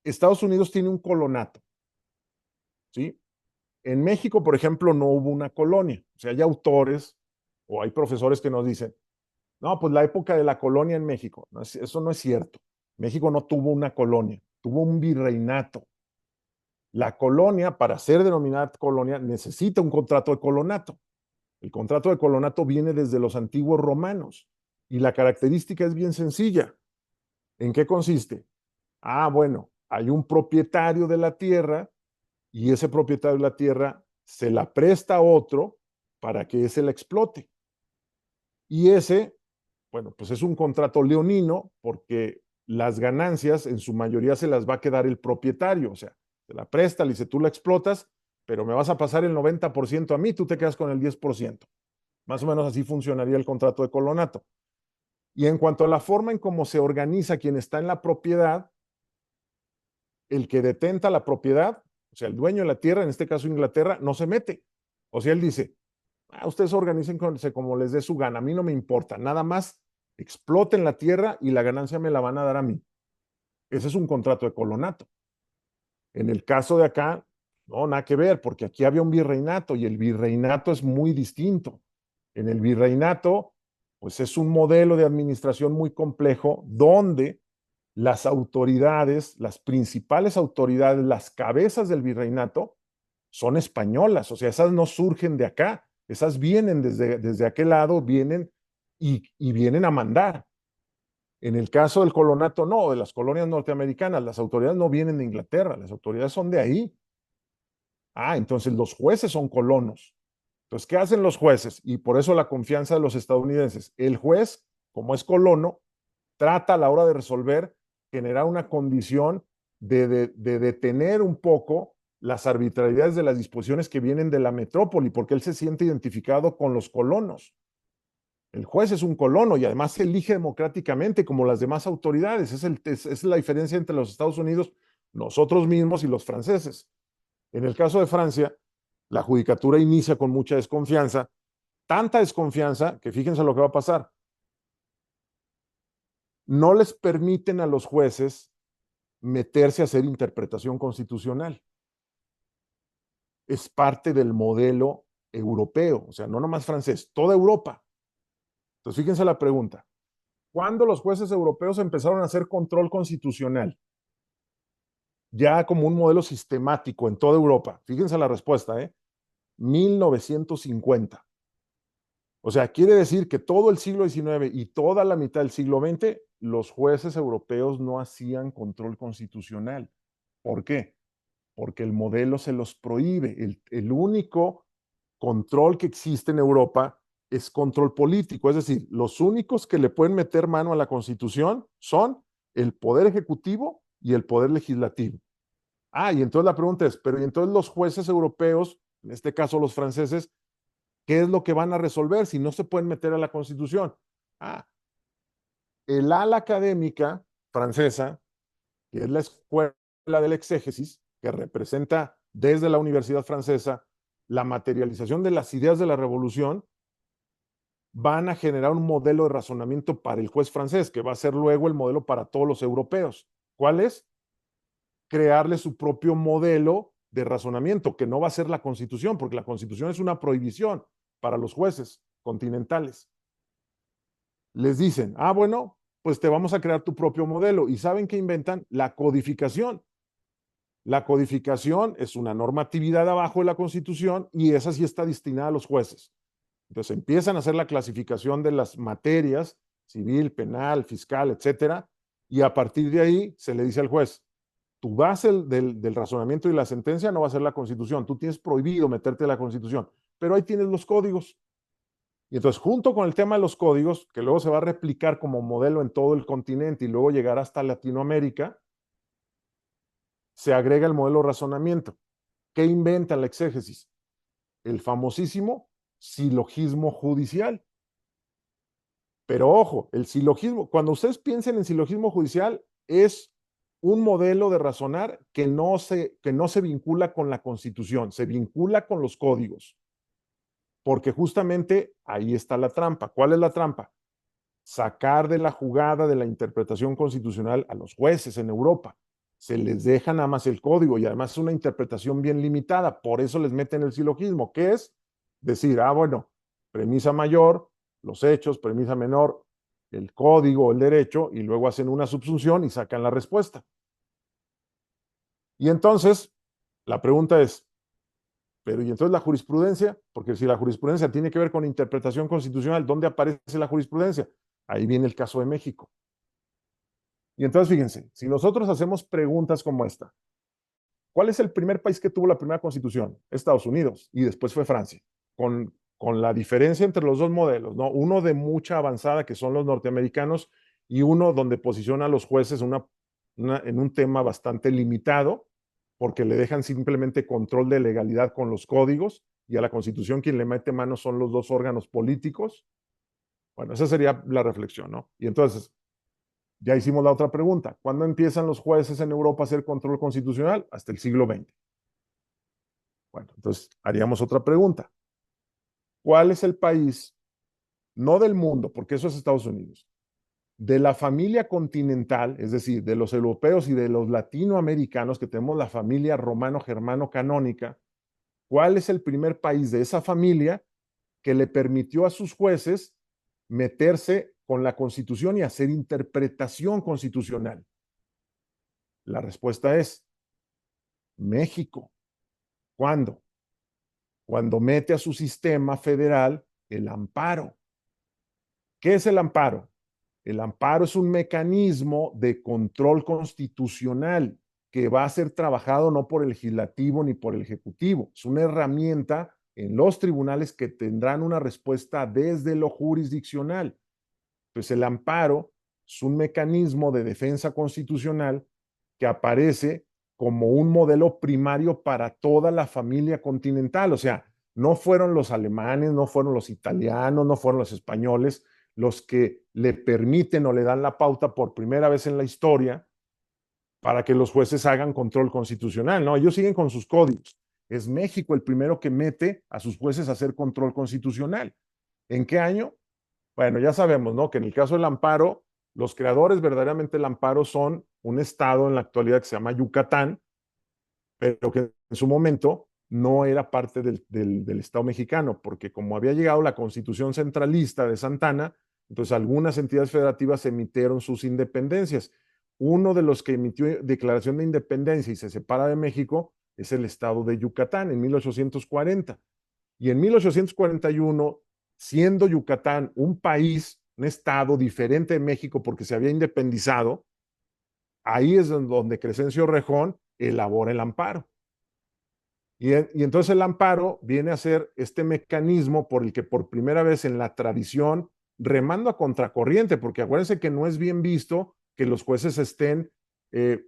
Estados Unidos tiene un colonato, ¿sí? En México, por ejemplo, no hubo una colonia. O sea, hay autores o hay profesores que nos dicen, no, pues la época de la colonia en México. No, eso no es cierto. México no tuvo una colonia, tuvo un virreinato. La colonia, para ser denominada colonia, necesita un contrato de colonato. El contrato de colonato viene desde los antiguos romanos y la característica es bien sencilla. ¿En qué consiste? Ah, bueno, hay un propietario de la tierra y ese propietario de la tierra se la presta a otro para que ese la explote. Y ese, bueno, pues es un contrato leonino porque las ganancias en su mayoría se las va a quedar el propietario. O sea, se la presta, le dice, tú la explotas, pero me vas a pasar el 90% a mí, tú te quedas con el 10%. Más o menos así funcionaría el contrato de colonato. Y en cuanto a la forma en cómo se organiza quien está en la propiedad, el que detenta la propiedad, o sea, el dueño de la tierra, en este caso Inglaterra, no se mete. O sea, él dice, ustedes organícense como les dé su gana, a mí no me importa, nada más exploten la tierra y la ganancia me la van a dar a mí. Ese es un contrato de colonato. En el caso de acá, no, nada que ver, porque aquí había un virreinato y el virreinato es muy distinto. En el virreinato, pues es un modelo de administración muy complejo donde las autoridades, las principales autoridades, las cabezas del virreinato son españolas, o sea, esas no surgen de acá, esas vienen desde aquel lado, vienen y vienen a mandar. En el caso del colonato, no, de las colonias norteamericanas, las autoridades no vienen de Inglaterra, las autoridades son de ahí. Entonces los jueces son colonos. Entonces, ¿qué hacen los jueces? Y por eso la confianza de los estadounidenses. El juez, como es colono, trata a la hora de resolver generar una condición de detener un poco las arbitrariedades de las disposiciones que vienen de la metrópoli, porque él se siente identificado con los colonos. El juez es un colono y además se elige democráticamente como las demás autoridades. Es la diferencia entre los Estados Unidos, nosotros mismos y los franceses. En el caso de Francia, la judicatura inicia con mucha desconfianza, tanta desconfianza que fíjense lo que va a pasar. No les permiten a los jueces meterse a hacer interpretación constitucional. Es parte del modelo europeo, o sea, no nomás francés, toda Europa. Entonces, fíjense la pregunta. ¿Cuándo los jueces europeos empezaron a hacer control constitucional? Ya como un modelo sistemático en toda Europa. Fíjense la respuesta, ¿eh? 1950. O sea, quiere decir que todo el siglo XIX y toda la mitad del siglo XX, los jueces europeos no hacían control constitucional. ¿Por qué? Porque el modelo se los prohíbe. El único control que existe en Europa es control político. Es decir, los únicos que le pueden meter mano a la Constitución son el Poder Ejecutivo y el Poder Legislativo. Ah, y entonces la pregunta es, pero ¿y entonces los jueces europeos, en este caso los franceses, qué es lo que van a resolver si no se pueden meter a la Constitución? Ah, el ala académica francesa, que es la escuela del exégesis, que representa desde la Universidad Francesa la materialización de las ideas de la revolución, van a generar un modelo de razonamiento para el juez francés, que va a ser luego el modelo para todos los europeos. ¿Cuál es? Crearle su propio modelo de razonamiento, que no va a ser la Constitución, porque la Constitución es una prohibición para los jueces continentales. Les dicen, ah, bueno, pues te vamos a crear tu propio modelo. ¿Y saben qué inventan? La codificación. La codificación es una normatividad abajo de la Constitución y esa sí está destinada a los jueces. Entonces empiezan a hacer la clasificación de las materias, civil, penal, fiscal, etcétera, y a partir de ahí se le dice al juez, tu base del razonamiento y la sentencia no va a ser la Constitución, tú tienes prohibido meterte en la Constitución, pero ahí tienes los códigos. Y entonces, junto con el tema de los códigos, que luego se va a replicar como modelo en todo el continente y luego llegar hasta Latinoamérica, se agrega el modelo de razonamiento. ¿Qué inventa la exégesis? El famosísimo silogismo judicial. Pero ojo, el silogismo, cuando ustedes piensen en silogismo judicial, es un modelo de razonar que no se vincula con la Constitución, se vincula con los códigos. Porque justamente ahí está la trampa. ¿Cuál es la trampa? Sacar de la jugada de la interpretación constitucional a los jueces en Europa. Se les deja nada más el código y además es una interpretación bien limitada. Por eso les meten el silogismo, que es decir, ah, bueno, premisa mayor, los hechos, premisa menor, el código, el derecho, y luego hacen una subsunción y sacan la respuesta. Y entonces, la pregunta es, pero ¿y entonces la jurisprudencia? Porque si la jurisprudencia tiene que ver con interpretación constitucional, ¿dónde aparece la jurisprudencia? Ahí viene el caso de México. Y entonces fíjense, si nosotros hacemos preguntas como esta, ¿cuál es el primer país que tuvo la primera constitución? Estados Unidos y después fue Francia, con la diferencia entre los dos modelos, ¿no? Uno de mucha avanzada que son los norteamericanos y uno donde posiciona a los jueces en un tema bastante limitado porque le dejan simplemente control de legalidad con los códigos y a la constitución quien le mete mano son los dos órganos políticos. Bueno, esa sería la reflexión, ¿no? Y entonces, ya hicimos la otra pregunta. ¿Cuándo empiezan los jueces en Europa a hacer control constitucional? Hasta el siglo XX. Bueno, entonces haríamos otra pregunta. ¿Cuál es el país, no del mundo, porque eso es Estados Unidos, de la familia continental, es decir, de los europeos y de los latinoamericanos que tenemos la familia romano-germano-canónica, cuál es el primer país de esa familia que le permitió a sus jueces meterse con la Constitución y hacer interpretación constitucional? La respuesta es México. ¿Cuándo? Cuando mete a su sistema federal el amparo. ¿Qué es el amparo? El amparo es un mecanismo de control constitucional que va a ser trabajado no por el legislativo ni por el ejecutivo. Es una herramienta en los tribunales que tendrán una respuesta desde lo jurisdiccional. Pues el amparo es un mecanismo de defensa constitucional que aparece como un modelo primario para toda la familia continental. O sea, no fueron los alemanes, no fueron los italianos, no fueron los españoles los que le permiten o le dan la pauta por primera vez en la historia para que los jueces hagan control constitucional, ¿no? Ellos siguen con sus códigos. Es México el primero que mete a sus jueces a hacer control constitucional. ¿En qué año? Bueno, ya sabemos, ¿no? Que en el caso del amparo, los creadores verdaderamente del amparo son un estado en la actualidad que se llama Yucatán, pero que en su momento no era parte del Estado mexicano, porque como había llegado la constitución centralista de Santana, Entonces, algunas entidades federativas emitieron sus independencias. Uno de los que emitió declaración de independencia y se separa de México es el estado de Yucatán en 1840. Y en 1841, siendo Yucatán un país, un estado diferente de México porque se había independizado, ahí es donde Crescencio Rejón elabora el amparo. Y entonces el amparo viene a ser este mecanismo por el que por primera vez en la tradición, remando a contracorriente, porque acuérdense que no es bien visto que los jueces estén eh,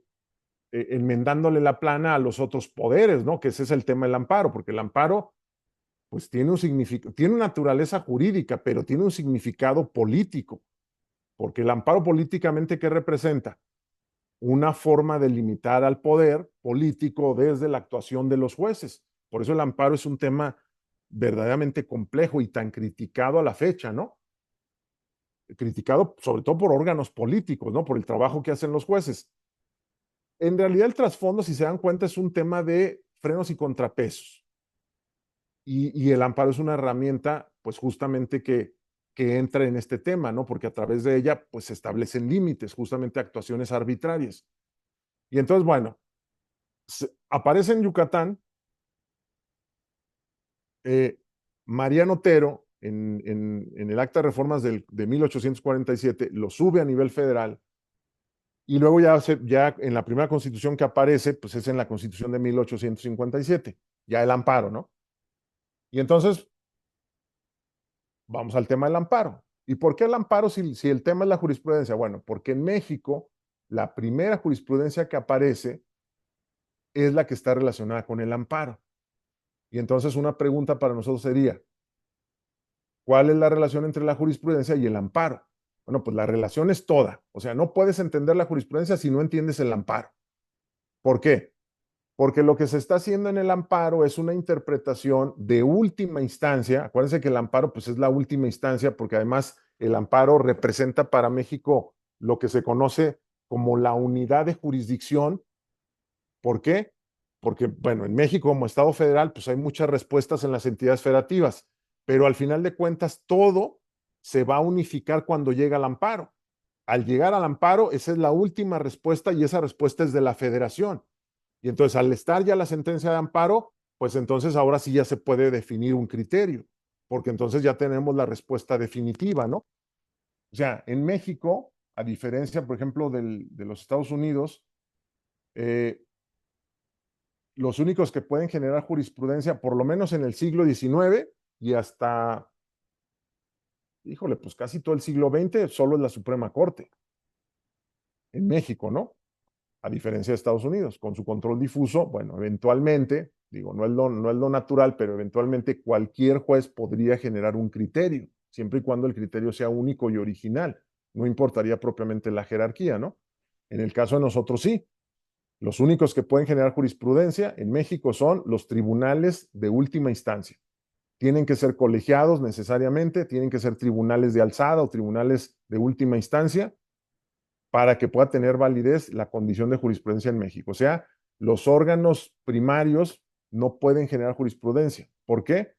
enmendándole la plana a los otros poderes, ¿no? Que ese es el tema del amparo, porque el amparo pues tiene un significado, tiene una naturaleza jurídica, pero tiene un significado político, porque el amparo políticamente, ¿qué representa? Una forma de limitar al poder político desde la actuación de los jueces. Por eso el amparo es un tema verdaderamente complejo y tan criticado a la fecha, ¿no? Criticado sobre todo por órganos políticos, ¿no? Por el trabajo que hacen los jueces. En realidad el trasfondo, si se dan cuenta, es un tema de frenos y contrapesos. Y el amparo es una herramienta, pues justamente que entra en este tema, ¿no? Porque a través de ella, pues se establecen límites, justamente actuaciones arbitrarias. Y entonces, bueno, aparece en Yucatán Mariano Otero en el Acta de Reformas de 1847, lo sube a nivel federal y luego ya en la primera constitución que aparece, pues es en la constitución de 1857, ya el amparo, ¿no? Y entonces vamos al tema del amparo. ¿Y por qué el amparo si el tema es la jurisprudencia? Bueno, porque en México la primera jurisprudencia que aparece es la que está relacionada con el amparo. Y entonces una pregunta para nosotros sería, ¿cuál es la relación entre la jurisprudencia y el amparo? Bueno, pues la relación es toda. O sea, no puedes entender la jurisprudencia si no entiendes el amparo. ¿Por qué? Porque lo que se está haciendo en el amparo es una interpretación de última instancia. Acuérdense que el amparo pues es la última instancia porque además el amparo representa para México lo que se conoce como la unidad de jurisdicción. ¿Por qué? Porque, bueno, en México como Estado federal, pues hay muchas respuestas en las entidades federativas, pero al final de cuentas todo se va a unificar cuando llega al amparo. Al llegar al amparo, esa es la última respuesta y esa respuesta es de la federación. Y entonces, al estar ya la sentencia de amparo, pues entonces ahora sí ya se puede definir un criterio, porque entonces ya tenemos la respuesta definitiva, ¿no? O sea, en México, a diferencia, por ejemplo, de los Estados Unidos, eh, los únicos que pueden generar jurisprudencia, por lo menos en el siglo XIX y hasta, híjole, pues casi todo el siglo XX, solo es la Suprema Corte, en México, ¿no? A diferencia de Estados Unidos, con su control difuso, bueno, eventualmente, digo, no es lo natural, pero eventualmente cualquier juez podría generar un criterio, siempre y cuando el criterio sea único y original. No importaría propiamente la jerarquía, ¿no? En el caso de nosotros sí. Los únicos que pueden generar jurisprudencia en México son los tribunales de última instancia. Tienen que ser colegiados necesariamente, tienen que ser tribunales de alzada o tribunales de última instancia para que pueda tener validez la condición de jurisprudencia en México. O sea, los órganos primarios no pueden generar jurisprudencia. ¿Por qué?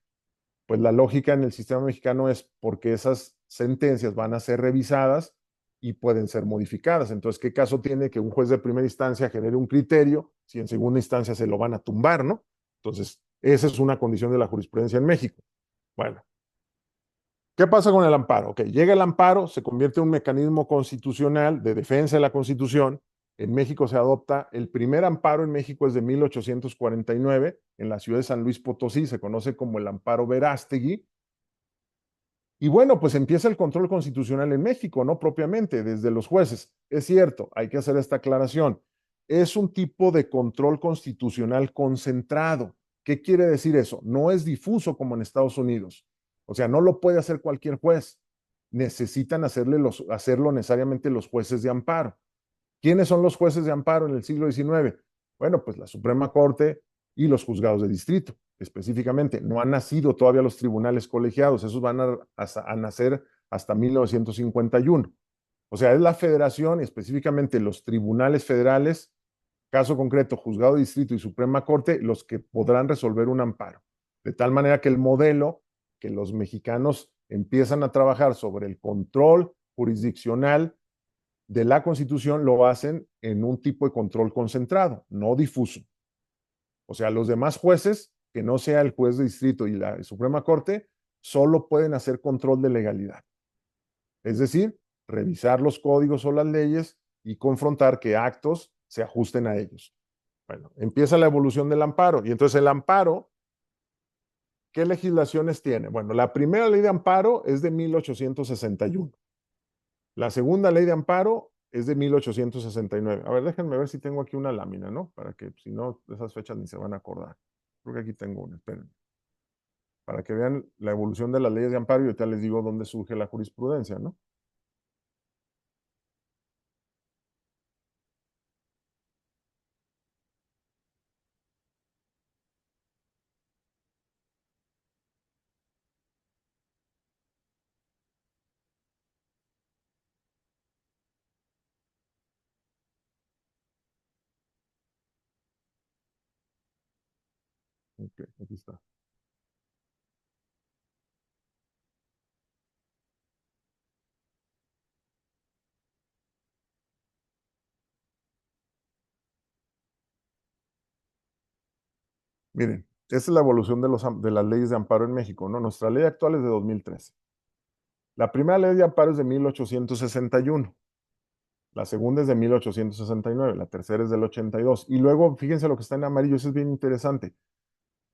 Pues la lógica en el sistema mexicano es porque esas sentencias van a ser revisadas y pueden ser modificadas. Entonces, ¿qué caso tiene que un juez de primera instancia genere un criterio si en segunda instancia se lo van a tumbar, ¿no? Entonces, esa es una condición de la jurisprudencia en México. Bueno, ¿qué pasa con el amparo? Ok, llega el amparo, se convierte en un mecanismo constitucional de defensa de la Constitución. En México se adopta el primer amparo en México es de 1849 en la ciudad de San Luis Potosí, se conoce como el amparo Verástegui. Y bueno, pues empieza el control constitucional en México, no propiamente desde los jueces. Es cierto, hay que hacer esta aclaración. Es un tipo de control constitucional concentrado. ¿Qué quiere decir eso? No es difuso como en Estados Unidos. O sea, no lo puede hacer cualquier juez. Necesitan hacerlo necesariamente los jueces de amparo. ¿Quiénes son los jueces de amparo en el siglo XIX? Bueno, pues la Suprema Corte y los juzgados de distrito, específicamente. No han nacido todavía los tribunales colegiados, esos van a nacer hasta 1951. O sea, es la federación, específicamente los tribunales federales, caso concreto, juzgado de distrito y Suprema Corte, los que podrán resolver un amparo. De tal manera que el modelo que los mexicanos empiezan a trabajar sobre el control jurisdiccional de la Constitución, lo hacen en un tipo de control concentrado, no difuso. O sea, los demás jueces, que no sea el juez de distrito y la Suprema Corte, solo pueden hacer control de legalidad. Es decir, revisar los códigos o las leyes y confrontar que actos se ajusten a ellos. Bueno, empieza la evolución del amparo. Y entonces el amparo, ¿qué legislaciones tiene? Bueno, la primera ley de amparo es de 1861. La segunda ley de amparo es de 1869. A ver, déjenme ver si tengo aquí una lámina, ¿no? Para que, si no, esas fechas ni se van a acordar. Creo que aquí tengo una, esperen. Para que vean la evolución de las leyes de amparo y ahorita les digo dónde surge la jurisprudencia, ¿no? Ok, aquí está. Miren, esta es la evolución de las leyes de amparo en México, ¿no? Nuestra ley actual es de 2013. La primera ley de amparo es de 1861. La segunda es de 1869. La tercera es del 82. Y luego, fíjense lo que está en amarillo, eso es bien interesante.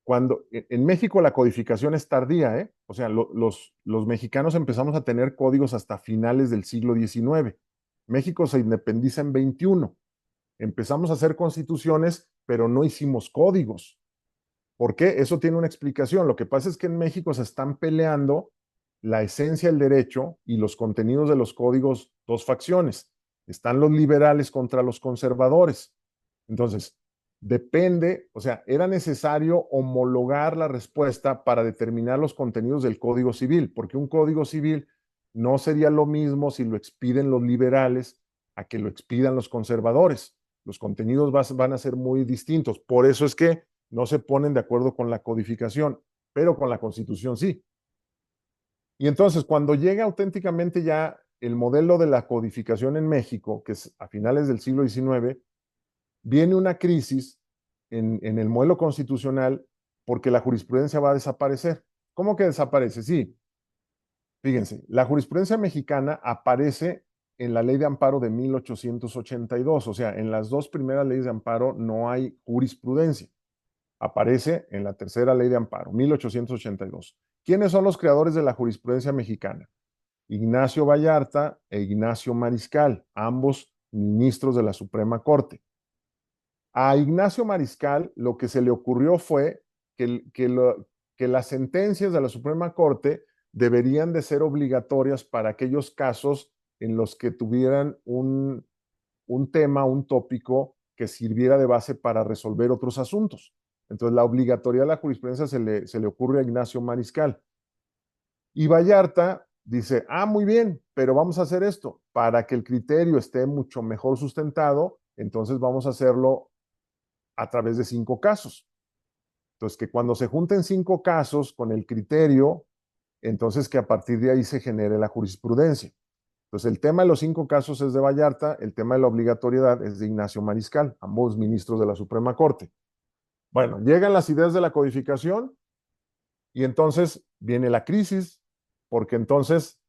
Cuando en México la codificación es tardía, ¿eh? O sea, los mexicanos empezamos a tener códigos hasta finales del siglo XIX. México se independiza en 21. Empezamos a hacer constituciones, pero no hicimos códigos. ¿Por qué? Eso tiene una explicación. Lo que pasa es que en México se están peleando la esencia del derecho y los contenidos de los códigos, dos facciones. Están los liberales contra los conservadores. Entonces, depende, o sea, era necesario homologar la respuesta para determinar los contenidos del Código Civil, porque un Código Civil no sería lo mismo si lo expiden los liberales a que lo expidan los conservadores. Los contenidos van a ser muy distintos. Por eso es que no se ponen de acuerdo con la codificación, pero con la Constitución sí. Y entonces, cuando llega auténticamente ya el modelo de la codificación en México, que es a finales del siglo XIX, viene una crisis en el modelo constitucional porque la jurisprudencia va a desaparecer. ¿Cómo que desaparece? Sí, fíjense, la jurisprudencia mexicana aparece en la ley de amparo de 1882, o sea, en las dos primeras leyes de amparo no hay jurisprudencia. Aparece en la tercera ley de amparo, 1882. ¿Quiénes son los creadores de la jurisprudencia mexicana? Ignacio Vallarta e Ignacio Mariscal, ambos ministros de la Suprema Corte. A Ignacio Mariscal lo que se le ocurrió fue que las sentencias de la Suprema Corte deberían de ser obligatorias para aquellos casos en los que tuvieran un tema, un tópico que sirviera de base para resolver otros asuntos. Entonces, la obligatoriedad de la jurisprudencia se le ocurre a Ignacio Mariscal. Y Vallarta dice, muy bien, pero vamos a hacer esto. Para que el criterio esté mucho mejor sustentado, entonces vamos a hacerlo a través de 5 casos. Entonces, que cuando se junten 5 casos con el criterio, entonces que a partir de ahí se genere la jurisprudencia. Entonces, el tema de los 5 casos es de Vallarta, el tema de la obligatoriedad es de Ignacio Mariscal, ambos ministros de la Suprema Corte. Bueno, llegan las ideas de la codificación y entonces viene la crisis, porque entonces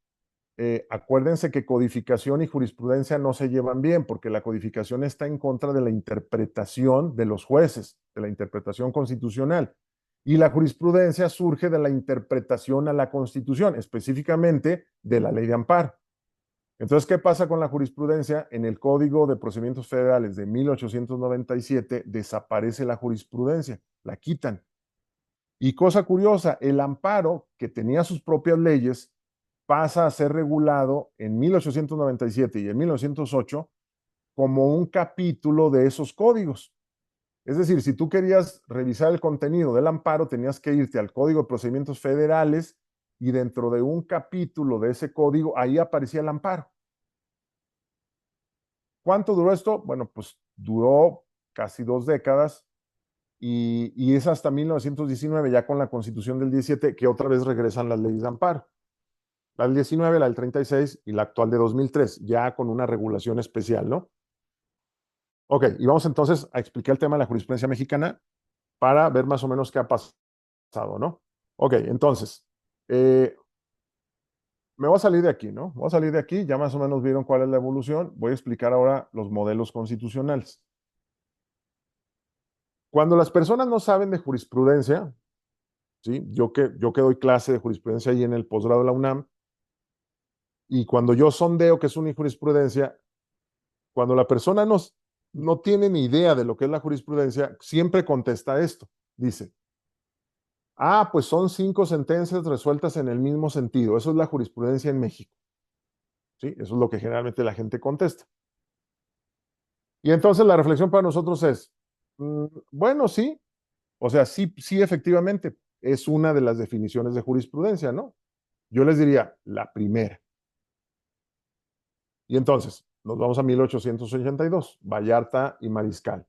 acuérdense que codificación y jurisprudencia no se llevan bien, porque la codificación está en contra de la interpretación de los jueces, de la interpretación constitucional. Y la jurisprudencia surge de la interpretación a la Constitución, específicamente de la ley de amparo. Entonces, ¿qué pasa con la jurisprudencia? En el Código de Procedimientos Federales de 1897 desaparece la jurisprudencia, la quitan. Y cosa curiosa, el amparo, que tenía sus propias leyes, pasa a ser regulado en 1897 y en 1908 como un capítulo de esos códigos. Es decir, si tú querías revisar el contenido del amparo, tenías que irte al Código de Procedimientos Federales y dentro de un capítulo de ese código, ahí aparecía el amparo. ¿Cuánto duró esto? Bueno, pues duró casi 2 décadas y es hasta 1919, ya con la Constitución del 17, que otra vez regresan las leyes de amparo. La del 19, la del 36 y la actual de 2003, ya con una regulación especial, ¿no? Ok, y vamos entonces a explicar el tema de la jurisprudencia mexicana para ver más o menos qué ha pasado, ¿no? Ok, entonces, eh, me voy a salir de aquí, ¿no? Voy a salir de aquí, ya más o menos vieron cuál es la evolución. Voy a explicar ahora los modelos constitucionales. Cuando las personas no saben de jurisprudencia, ¿sí? Yo que doy clase de jurisprudencia ahí en el posgrado de la UNAM, y cuando yo sondeo que es una jurisprudencia, cuando la persona no tiene ni idea de lo que es la jurisprudencia, siempre contesta esto. Dice, ah, pues son 5 sentencias resueltas en el mismo sentido. Eso es la jurisprudencia en México. ¿Sí? Eso es lo que generalmente la gente contesta. Y entonces la reflexión para nosotros es, bueno, sí, o sea, sí, sí, efectivamente, es una de las definiciones de jurisprudencia, ¿no? Yo les diría, la primera. Y entonces, nos vamos a 1882, Vallarta y Mariscal.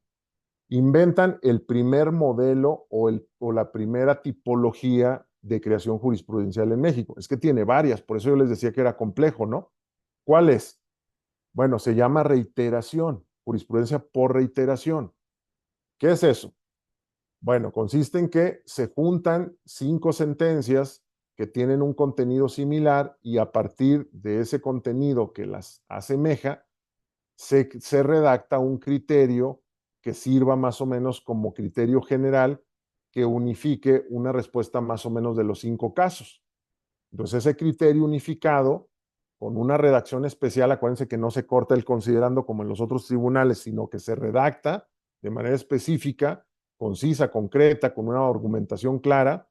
Inventan el primer modelo o la primera tipología de creación jurisprudencial en México. Es que tiene varias, por eso yo les decía que era complejo, ¿no? ¿Cuál es? Bueno, se llama reiteración, jurisprudencia por reiteración. ¿Qué es eso? Bueno, consiste en que se juntan 5 sentencias que tienen un contenido similar y a partir de ese contenido que las asemeja, se redacta un criterio que sirva más o menos como criterio general que unifique una respuesta más o menos de los 5 casos. Entonces, ese criterio unificado, con una redacción especial, acuérdense que no se corta el considerando como en los otros tribunales, sino que se redacta de manera específica, concisa, concreta, con una argumentación clara,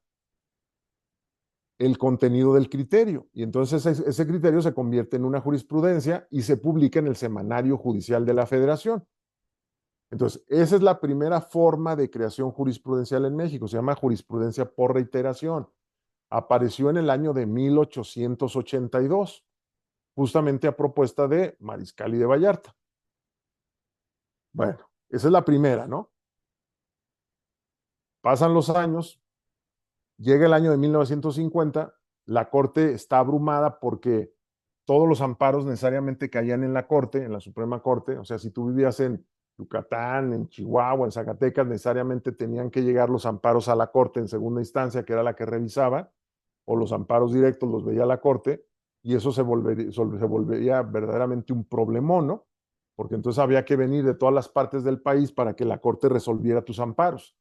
el contenido del criterio. Y entonces ese criterio se convierte en una jurisprudencia y se publica en el Semanario Judicial de la Federación. Entonces, esa es la primera forma de creación jurisprudencial en México. Se llama jurisprudencia por reiteración. Apareció en el año de 1882, justamente a propuesta de Mariscal y de Vallarta. Bueno, esa es la primera, ¿no? Pasan los años, llega el año de 1950, la Corte está abrumada porque todos los amparos necesariamente caían en la Corte, en la Suprema Corte. O sea, si tú vivías en Yucatán, en Chihuahua, en Zacatecas, necesariamente tenían que llegar los amparos a la Corte en segunda instancia, que era la que revisaba, o los amparos directos los veía la Corte, y eso se volvería verdaderamente un problemón, ¿no? Porque entonces había que venir de todas las partes del país para que la Corte resolviera tus amparos.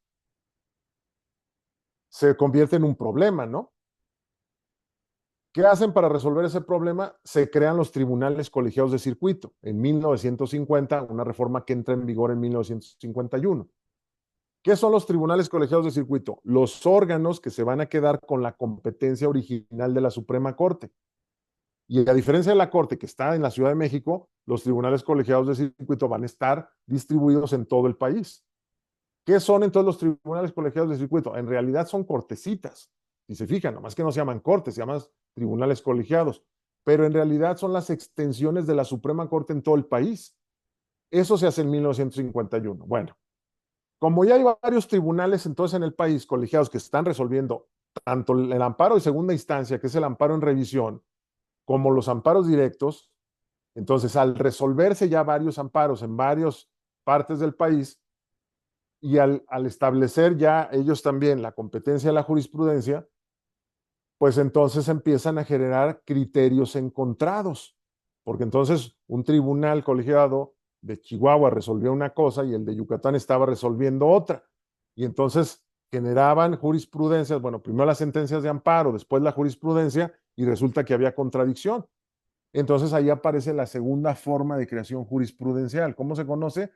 Se convierte en un problema, ¿no? ¿Qué hacen para resolver ese problema? Se crean los tribunales colegiados de circuito en 1950, una reforma que entra en vigor en 1951. ¿Qué son los tribunales colegiados de circuito? Los órganos que se van a quedar con la competencia original de la Suprema Corte. Y a diferencia de la Corte que está en la Ciudad de México, los tribunales colegiados de circuito van a estar distribuidos en todo el país. ¿Qué son entonces los tribunales colegiados de circuito? En realidad son cortecitas. Si se fijan, nomás que no se llaman cortes, se llaman tribunales colegiados. Pero en realidad son las extensiones de la Suprema Corte en todo el país. Eso se hace en 1951. Bueno, como ya hay varios tribunales entonces en el país colegiados que están resolviendo tanto el amparo de segunda instancia, que es el amparo en revisión, como los amparos directos, entonces al resolverse ya varios amparos en varias partes del país, y al establecer ya ellos también la competencia de la jurisprudencia, pues entonces empiezan a generar criterios encontrados, porque entonces un tribunal colegiado de Chihuahua resolvió una cosa y el de Yucatán estaba resolviendo otra. Y entonces generaban jurisprudencias, bueno, primero las sentencias de amparo, después la jurisprudencia, y resulta que había contradicción. Entonces ahí aparece la segunda forma de creación jurisprudencial. ¿Cómo se conoce?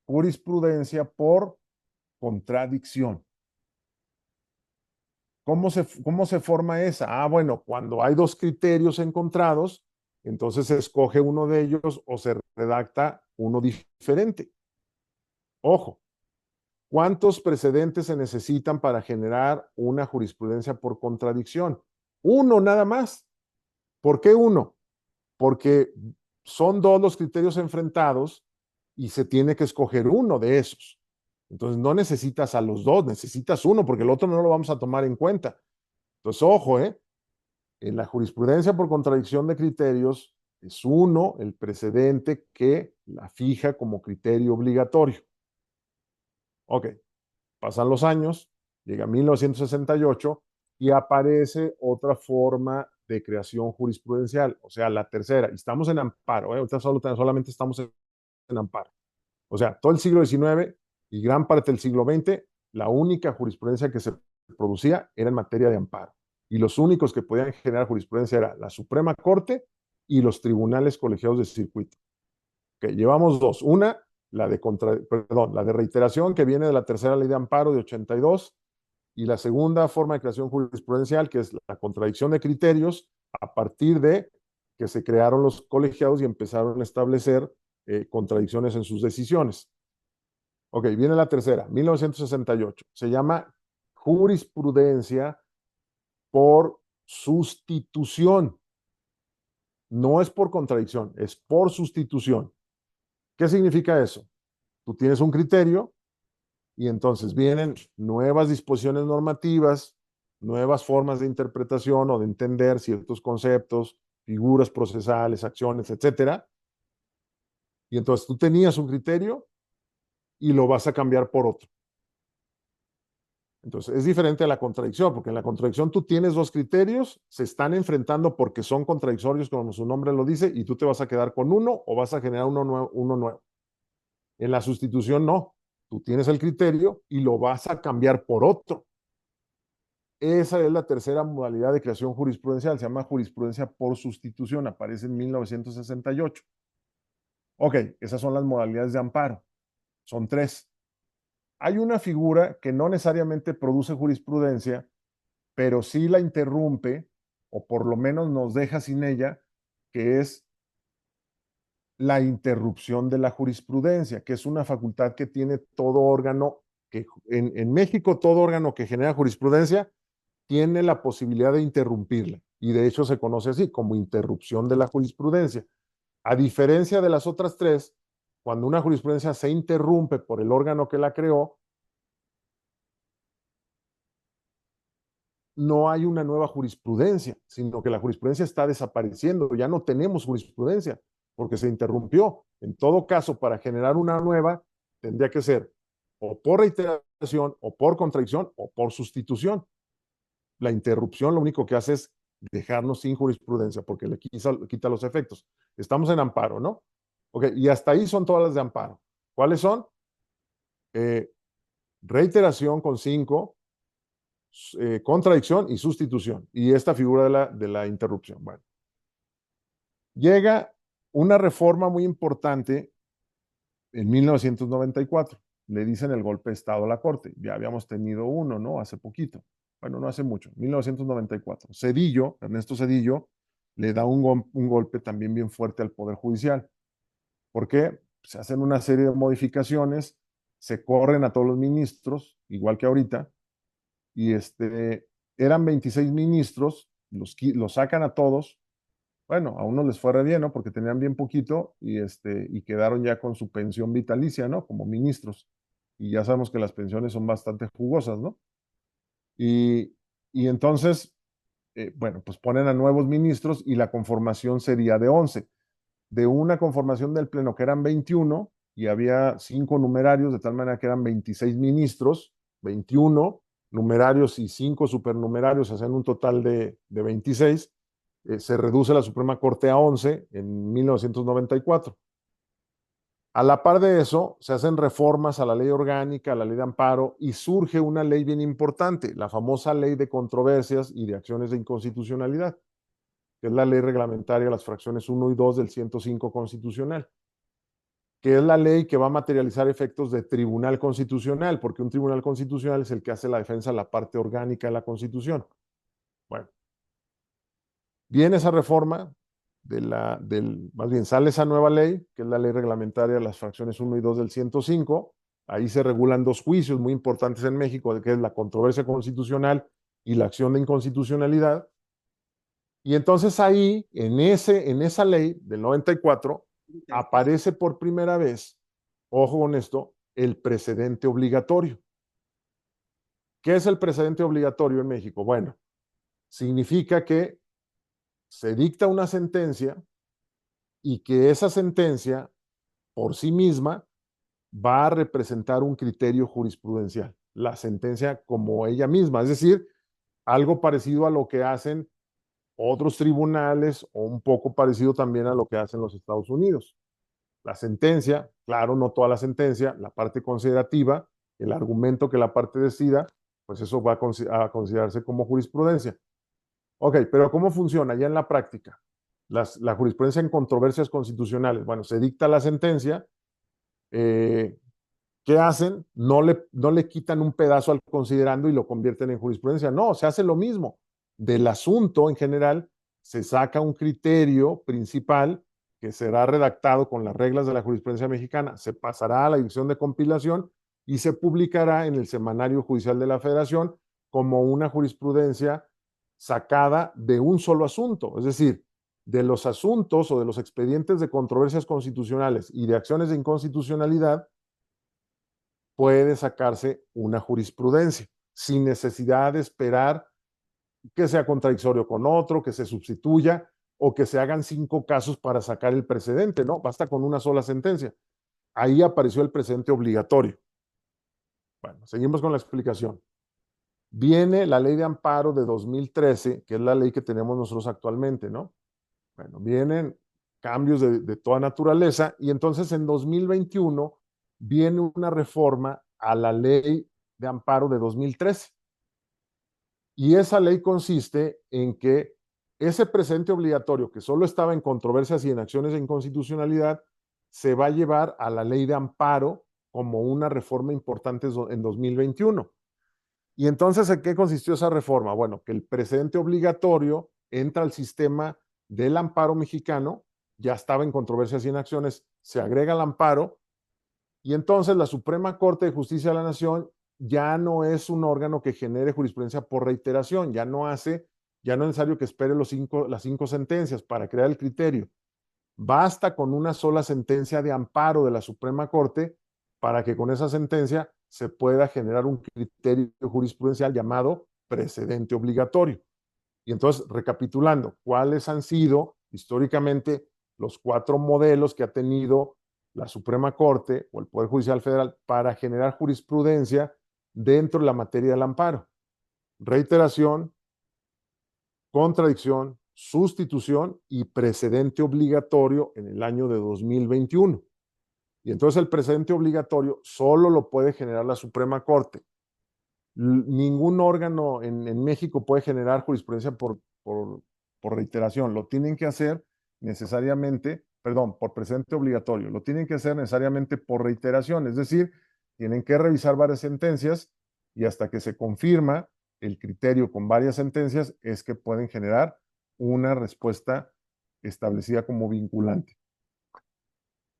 Jurisprudencia por contradicción. ¿Cómo se forma esa? Ah, bueno, cuando hay dos criterios encontrados, entonces se escoge uno de ellos o se redacta uno diferente. Ojo, ¿cuántos precedentes se necesitan para generar una jurisprudencia por contradicción? Uno nada más. ¿Por qué uno? Porque son dos los criterios enfrentados y se tiene que escoger uno de esos. Entonces no necesitas a los dos, necesitas uno porque el otro no lo vamos a tomar en cuenta. Entonces, ojo, ¿eh? En la jurisprudencia por contradicción de criterios, es uno el precedente que la fija como criterio obligatorio. Ok, pasan los años, llega 1968 y aparece otra forma de creación jurisprudencial, o sea, la tercera. Y estamos en amparo, ahorita solamente estamos en amparo. O sea, todo el siglo XIX y gran parte del siglo XX, la única jurisprudencia que se producía era en materia de amparo. Y los únicos que podían generar jurisprudencia era la Suprema Corte y los tribunales colegiados de circuito. Okay, llevamos dos. Una, la de reiteración, que viene de la tercera ley de amparo de 82, y la segunda forma de creación jurisprudencial, que es la contradicción de criterios, a partir de que se crearon los colegiados y empezaron a establecer contradicciones en sus decisiones. Ok, viene la tercera, 1968. Se llama jurisprudencia por sustitución. No es por contradicción, es por sustitución. ¿Qué significa eso? Tú tienes un criterio y entonces vienen nuevas disposiciones normativas, nuevas formas de interpretación o de entender ciertos conceptos, figuras procesales, acciones, etcétera. Y entonces tú tenías un criterio y lo vas a cambiar por otro. Entonces, es diferente a la contradicción, porque en la contradicción tú tienes dos criterios, se están enfrentando porque son contradictorios, como su nombre lo dice, y tú te vas a quedar con uno o vas a generar uno nuevo. En la sustitución no, tú tienes el criterio y lo vas a cambiar por otro. Esa es la tercera modalidad de creación jurisprudencial, se llama jurisprudencia por sustitución, aparece en 1968. Ok, esas son las modalidades de amparo, son tres. Hay una figura que no necesariamente produce jurisprudencia, pero sí la interrumpe, o por lo menos nos deja sin ella, que es la interrupción de la jurisprudencia, que es una facultad que tiene todo órgano, que en México todo órgano que genera jurisprudencia tiene la posibilidad de interrumpirla, y de hecho se conoce así, como interrupción de la jurisprudencia. A diferencia de las otras tres, cuando una jurisprudencia se interrumpe por el órgano que la creó, no hay una nueva jurisprudencia, sino que la jurisprudencia está desapareciendo, ya no tenemos jurisprudencia porque se interrumpió. En todo caso, para generar una nueva, tendría que ser o por reiteración, o por contradicción, o por sustitución. La interrupción lo único que hace es dejarnos sin jurisprudencia porque le quita los efectos. Estamos en amparo, ¿no? Ok, y hasta ahí son todas las de amparo. ¿Cuáles son? Reiteración con 5, contradicción y sustitución. Y esta figura de la interrupción. Bueno, llega una reforma muy importante en 1994. Le dicen el golpe de Estado a la Corte. Ya habíamos tenido uno, ¿no? Hace poquito. Bueno, no hace mucho, 1994. Cedillo, Ernesto Cedillo, le da un golpe también bien fuerte al Poder Judicial. ¿Por qué? Se hacen una serie de modificaciones, se corren a todos los ministros, igual que ahorita, y eran 26 ministros, los sacan a todos. Bueno, a unos les fue re bien, ¿no? Porque tenían bien poquito y quedaron ya con su pensión vitalicia, ¿no? Como ministros. Y ya sabemos que las pensiones son bastante jugosas, ¿no? Y, y entonces, bueno, pues ponen a nuevos ministros y la conformación sería de 11. De una conformación del Pleno que eran 21 y había 5 numerarios, de tal manera que eran 26 ministros, 21 numerarios y 5 supernumerarios, hacen un total de 26. Se reduce la Suprema Corte a 11 en 1994. A la par de eso, se hacen reformas a la ley orgánica, a la ley de amparo, y surge una ley bien importante, la famosa ley de controversias y de acciones de inconstitucionalidad, que es la ley reglamentaria de las fracciones 1 y 2 del 105 constitucional, que es la ley que va a materializar efectos de tribunal constitucional, porque un tribunal constitucional es el que hace la defensa de la parte orgánica de la Constitución. Bueno, viene esa reforma, más bien sale esa nueva ley, que es la ley reglamentaria de las fracciones 1 y 2 del 105. Ahí se regulan dos juicios muy importantes en México, que es la controversia constitucional y la acción de inconstitucionalidad. Y entonces ahí, en esa ley del 94, aparece por primera vez, ojo con esto, el precedente obligatorio. ¿Qué es el precedente obligatorio en México? Bueno, significa que se dicta una sentencia y que esa sentencia por sí misma va a representar un criterio jurisprudencial, la sentencia como ella misma, es decir, algo parecido a lo que hacen otros tribunales o un poco parecido también a lo que hacen los Estados Unidos. La sentencia, claro, no toda la sentencia, la parte considerativa, el argumento que la parte decida, pues eso va a considerarse como jurisprudencia. Ok, pero ¿cómo funciona ya en la práctica? La jurisprudencia en controversias constitucionales. Bueno, se dicta la sentencia, eh, ¿qué hacen? No le quitan un pedazo al considerando y lo convierten en jurisprudencia. No, se hace lo mismo. Del asunto en general se saca un criterio principal que será redactado con las reglas de la jurisprudencia mexicana, se pasará a la división de compilación y se publicará en el Semanario Judicial de la Federación como una jurisprudencia sacada de un solo asunto. Es decir, de los asuntos o de los expedientes de controversias constitucionales y de acciones de inconstitucionalidad, puede sacarse una jurisprudencia sin necesidad de esperar que sea contradictorio con otro, que se sustituya o que se hagan 5 casos para sacar el precedente, ¿no? Basta con una sola sentencia. Ahí apareció el precedente obligatorio. Bueno, seguimos con la explicación. Viene la ley de amparo de 2013, que es la ley que tenemos nosotros actualmente, ¿no? Bueno, vienen cambios de toda naturaleza y entonces en 2021 viene una reforma a la ley de amparo de 2013. Y esa ley consiste en que ese precedente obligatorio que solo estaba en controversias y en acciones de inconstitucionalidad se va a llevar a la ley de amparo como una reforma importante en 2021. Y entonces, ¿en qué consistió esa reforma? Bueno, que el precedente obligatorio entra al sistema del amparo mexicano, ya estaba en controversias y en acciones, se agrega el amparo, y entonces la Suprema Corte de Justicia de la Nación ya no es un órgano que genere jurisprudencia por reiteración, ya no es necesario que espere las 5 sentencias para crear el criterio. Basta con una sola sentencia de amparo de la Suprema Corte para que con esa sentencia se pueda generar un criterio jurisprudencial llamado precedente obligatorio. Y entonces, recapitulando, ¿cuáles han sido históricamente los 4 modelos que ha tenido la Suprema Corte o el Poder Judicial Federal para generar jurisprudencia dentro de la materia del amparo? Reiteración, contradicción, sustitución y precedente obligatorio en el año de 2021. Y entonces el precedente obligatorio solo lo puede generar la Suprema Corte. Ningún órgano en México puede generar jurisprudencia por reiteración. Lo tienen que hacer necesariamente, perdón, por precedente obligatorio. Lo tienen que hacer necesariamente por reiteración. Es decir, tienen que revisar varias sentencias y hasta que se confirma el criterio con varias sentencias es que pueden generar una respuesta establecida como vinculante.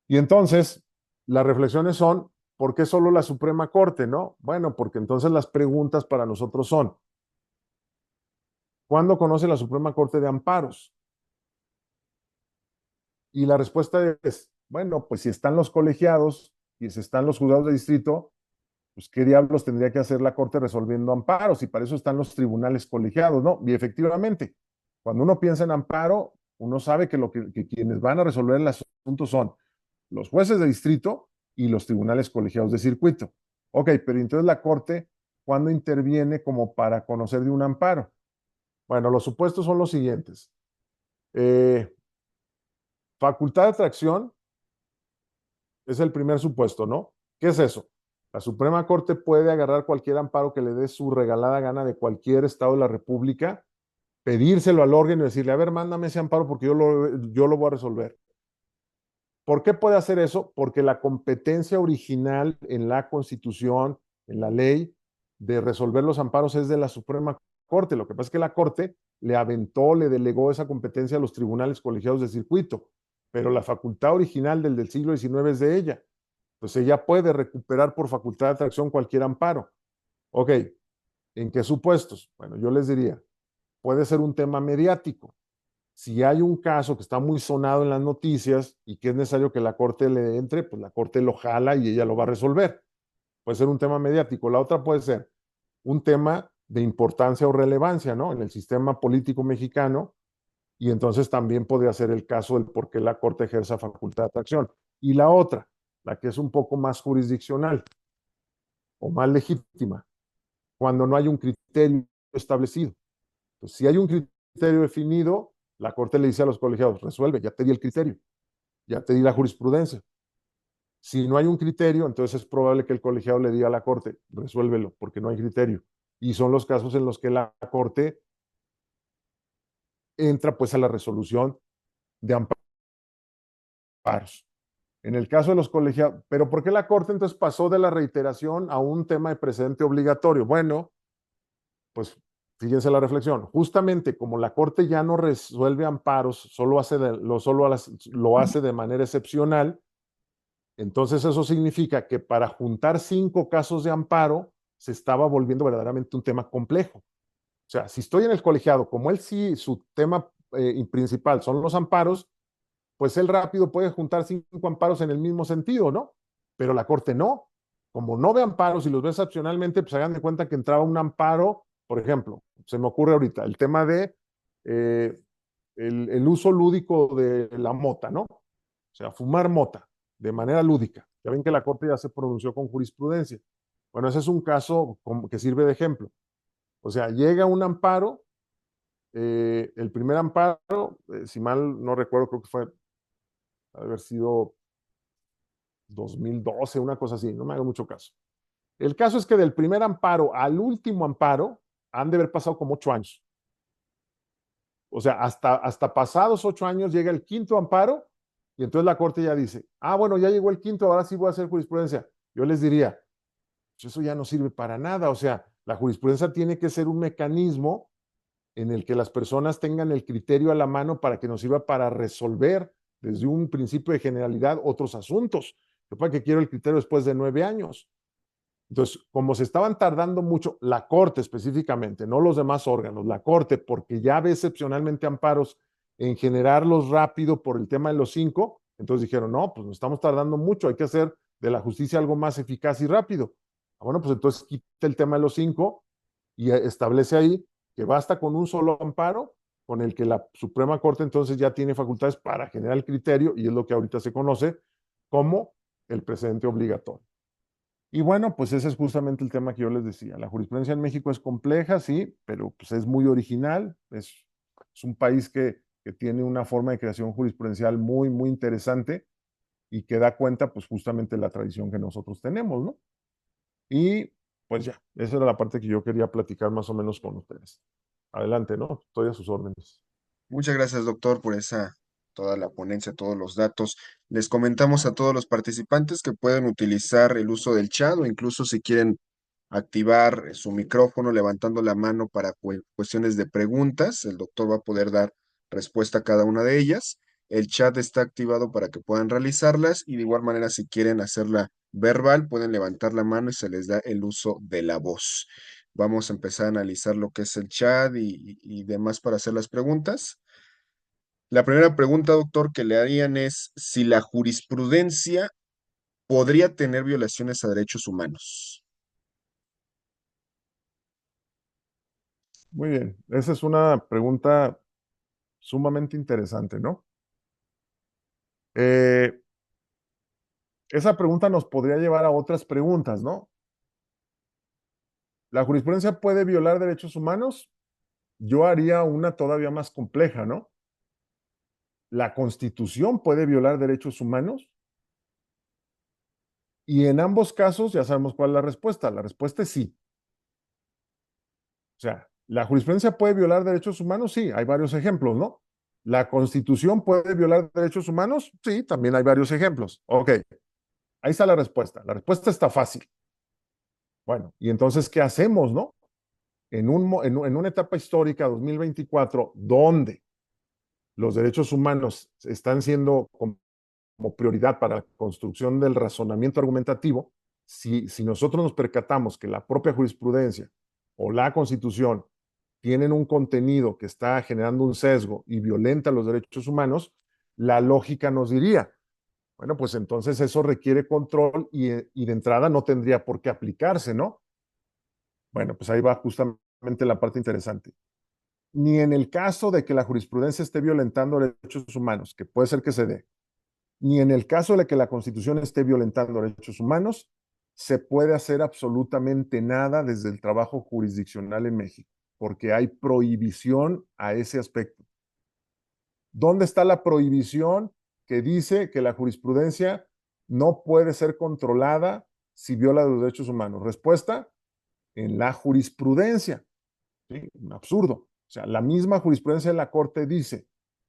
Y entonces, las reflexiones son, ¿por qué solo la Suprema Corte, no? Bueno, porque entonces las preguntas para nosotros son, ¿cuándo conoce la Suprema Corte de amparos? Y la respuesta es, bueno, pues si están los colegiados y si están los juzgados de distrito, pues qué diablos tendría que hacer la Corte resolviendo amparos y para eso están los tribunales colegiados, ¿no? Y efectivamente, cuando uno piensa en amparo, uno sabe que quienes van a resolver el asunto son los jueces de distrito y los tribunales colegiados de circuito. Ok, pero entonces la Corte, ¿cuándo interviene como para conocer de un amparo? Bueno, los supuestos son los siguientes. Facultad de atracción es el primer supuesto, ¿no? ¿Qué es eso? La Suprema Corte puede agarrar cualquier amparo que le dé su regalada gana de cualquier estado de la República, pedírselo al órgano y decirle, a ver, mándame ese amparo porque yo lo voy a resolver. ¿Por qué puede hacer eso? Porque la competencia original en la Constitución, en la ley, de resolver los amparos es de la Suprema Corte. Lo que pasa es que la Corte le delegó esa competencia a los tribunales colegiados de circuito, pero la facultad original del siglo XIX es de ella. Entonces ella puede recuperar por facultad de atracción cualquier amparo. Ok, ¿en qué supuestos? Bueno, yo les diría, puede ser un tema mediático. Si hay un caso que está muy sonado en las noticias y que es necesario que la Corte le entre, pues la Corte lo jala y ella lo va a resolver. Puede ser un tema mediático. La otra puede ser un tema de importancia o relevancia, ¿no? En el sistema político mexicano Y entonces también podría ser el caso del por qué la Corte ejerza facultad de atracción. Y la otra, la que es un poco más jurisdiccional o más legítima, cuando no hay un criterio establecido. Pues si hay un criterio definido, la Corte le dice a los colegiados, resuelve, ya te di el criterio, ya te di la jurisprudencia. Si no hay un criterio, entonces es probable que el colegiado le diga a la Corte, resuélvelo, porque no hay criterio. Y son los casos en los que la Corte entra pues a la resolución de amparos. En el caso de los colegiados, pero ¿por qué la Corte entonces pasó de la reiteración a un tema de precedente obligatorio? Bueno, pues fíjense la reflexión. Justamente como la Corte ya no resuelve amparos, lo hace de manera excepcional, entonces eso significa que para juntar 5 casos de amparo se estaba volviendo verdaderamente un tema complejo. O sea, si estoy en el colegiado, como él sí, su tema principal son los amparos, pues él rápido puede juntar 5 amparos en el mismo sentido, ¿no? Pero la Corte no. Como no ve amparos y los ve excepcionalmente, pues hagan de cuenta que entraba un amparo, por ejemplo, se me ocurre ahorita el tema de eh, el uso lúdico de la mota, ¿no? O sea, fumar mota de manera lúdica. Ya ven que la Corte ya se pronunció con jurisprudencia. Bueno, ese es un caso que sirve de ejemplo. O sea, llega un amparo, el primer amparo, si mal no recuerdo, creo que fue haber sido 2012, una cosa así, no me haga mucho caso. El caso es que del primer amparo al último amparo han de haber pasado como 8 años. O sea, hasta pasados 8 años llega el quinto amparo y entonces la Corte ya dice, ah, bueno, ya llegó el quinto, ahora sí voy a hacer jurisprudencia. Yo les diría, pues eso ya no sirve para nada. O sea, la jurisprudencia tiene que ser un mecanismo en el que las personas tengan el criterio a la mano para que nos sirva para resolver desde un principio de generalidad otros asuntos. Yo para qué quiero el criterio después de 9 años. Entonces, como se estaban tardando mucho, la Corte específicamente, no los demás órganos, la Corte, porque ya ve excepcionalmente amparos en generarlos rápido por el tema de los 5, entonces dijeron, no, pues nos estamos tardando mucho, hay que hacer de la justicia algo más eficaz y rápido. Bueno, pues entonces quita el tema de los 5 y establece ahí que basta con un solo amparo con el que la Suprema Corte entonces ya tiene facultades para generar el criterio y es lo que ahorita se conoce como el precedente obligatorio. Y bueno, pues ese es justamente el tema que yo les decía. La jurisprudencia en México es compleja, sí, pero pues es muy original. Es un país que tiene una forma de creación jurisprudencial muy, muy interesante y que da cuenta pues justamente de la tradición que nosotros tenemos, ¿no? Y pues ya, esa era la parte que yo quería platicar más o menos con ustedes. Adelante, ¿no? Estoy a sus órdenes. Muchas gracias, doctor, por toda la ponencia, todos los datos. Les comentamos a todos los participantes que pueden utilizar el uso del chat o incluso si quieren activar su micrófono levantando la mano para cuestiones de preguntas, el doctor va a poder dar respuesta a cada una de ellas. El chat está activado para que puedan realizarlas y de igual manera si quieren hacerla verbal, pueden levantar la mano y se les da el uso de la voz. Vamos a empezar a analizar lo que es el chat y demás para hacer las preguntas. La primera pregunta, doctor, que le harían es si la jurisprudencia podría tener violaciones a derechos humanos. Muy bien, esa es una pregunta sumamente interesante, ¿no? Eh, esa pregunta nos podría llevar a otras preguntas, ¿no? ¿La jurisprudencia puede violar derechos humanos? Yo haría una todavía más compleja, ¿no? ¿La Constitución puede violar derechos humanos? Y en ambos casos ya sabemos cuál es la respuesta. La respuesta es sí. O sea, ¿la jurisprudencia puede violar derechos humanos? Sí, hay varios ejemplos, ¿no? ¿La Constitución puede violar derechos humanos? Sí, también hay varios ejemplos. Ok, ahí está la respuesta. La respuesta está fácil. Bueno, y entonces, ¿qué hacemos, no? En una etapa histórica, 2024, donde los derechos humanos están siendo como prioridad para la construcción del razonamiento argumentativo, si nosotros nos percatamos que la propia jurisprudencia o la Constitución tienen un contenido que está generando un sesgo y violenta los derechos humanos, la lógica nos diría, bueno, pues entonces eso requiere control y de entrada no tendría por qué aplicarse, ¿no? Bueno, pues ahí va justamente la parte interesante. ni en el caso de que la jurisprudencia esté violentando derechos humanos, que puede ser que se dé, ni en el caso de que la Constitución esté violentando derechos humanos, se puede hacer absolutamente nada desde el trabajo jurisdiccional en México, porque hay prohibición a ese aspecto. ¿Dónde está la prohibición que dice que la jurisprudencia no puede ser controlada si viola los derechos humanos? Respuesta, en la jurisprudencia. ¿Sí? Un absurdo. O sea, la misma jurisprudencia de la Corte dice,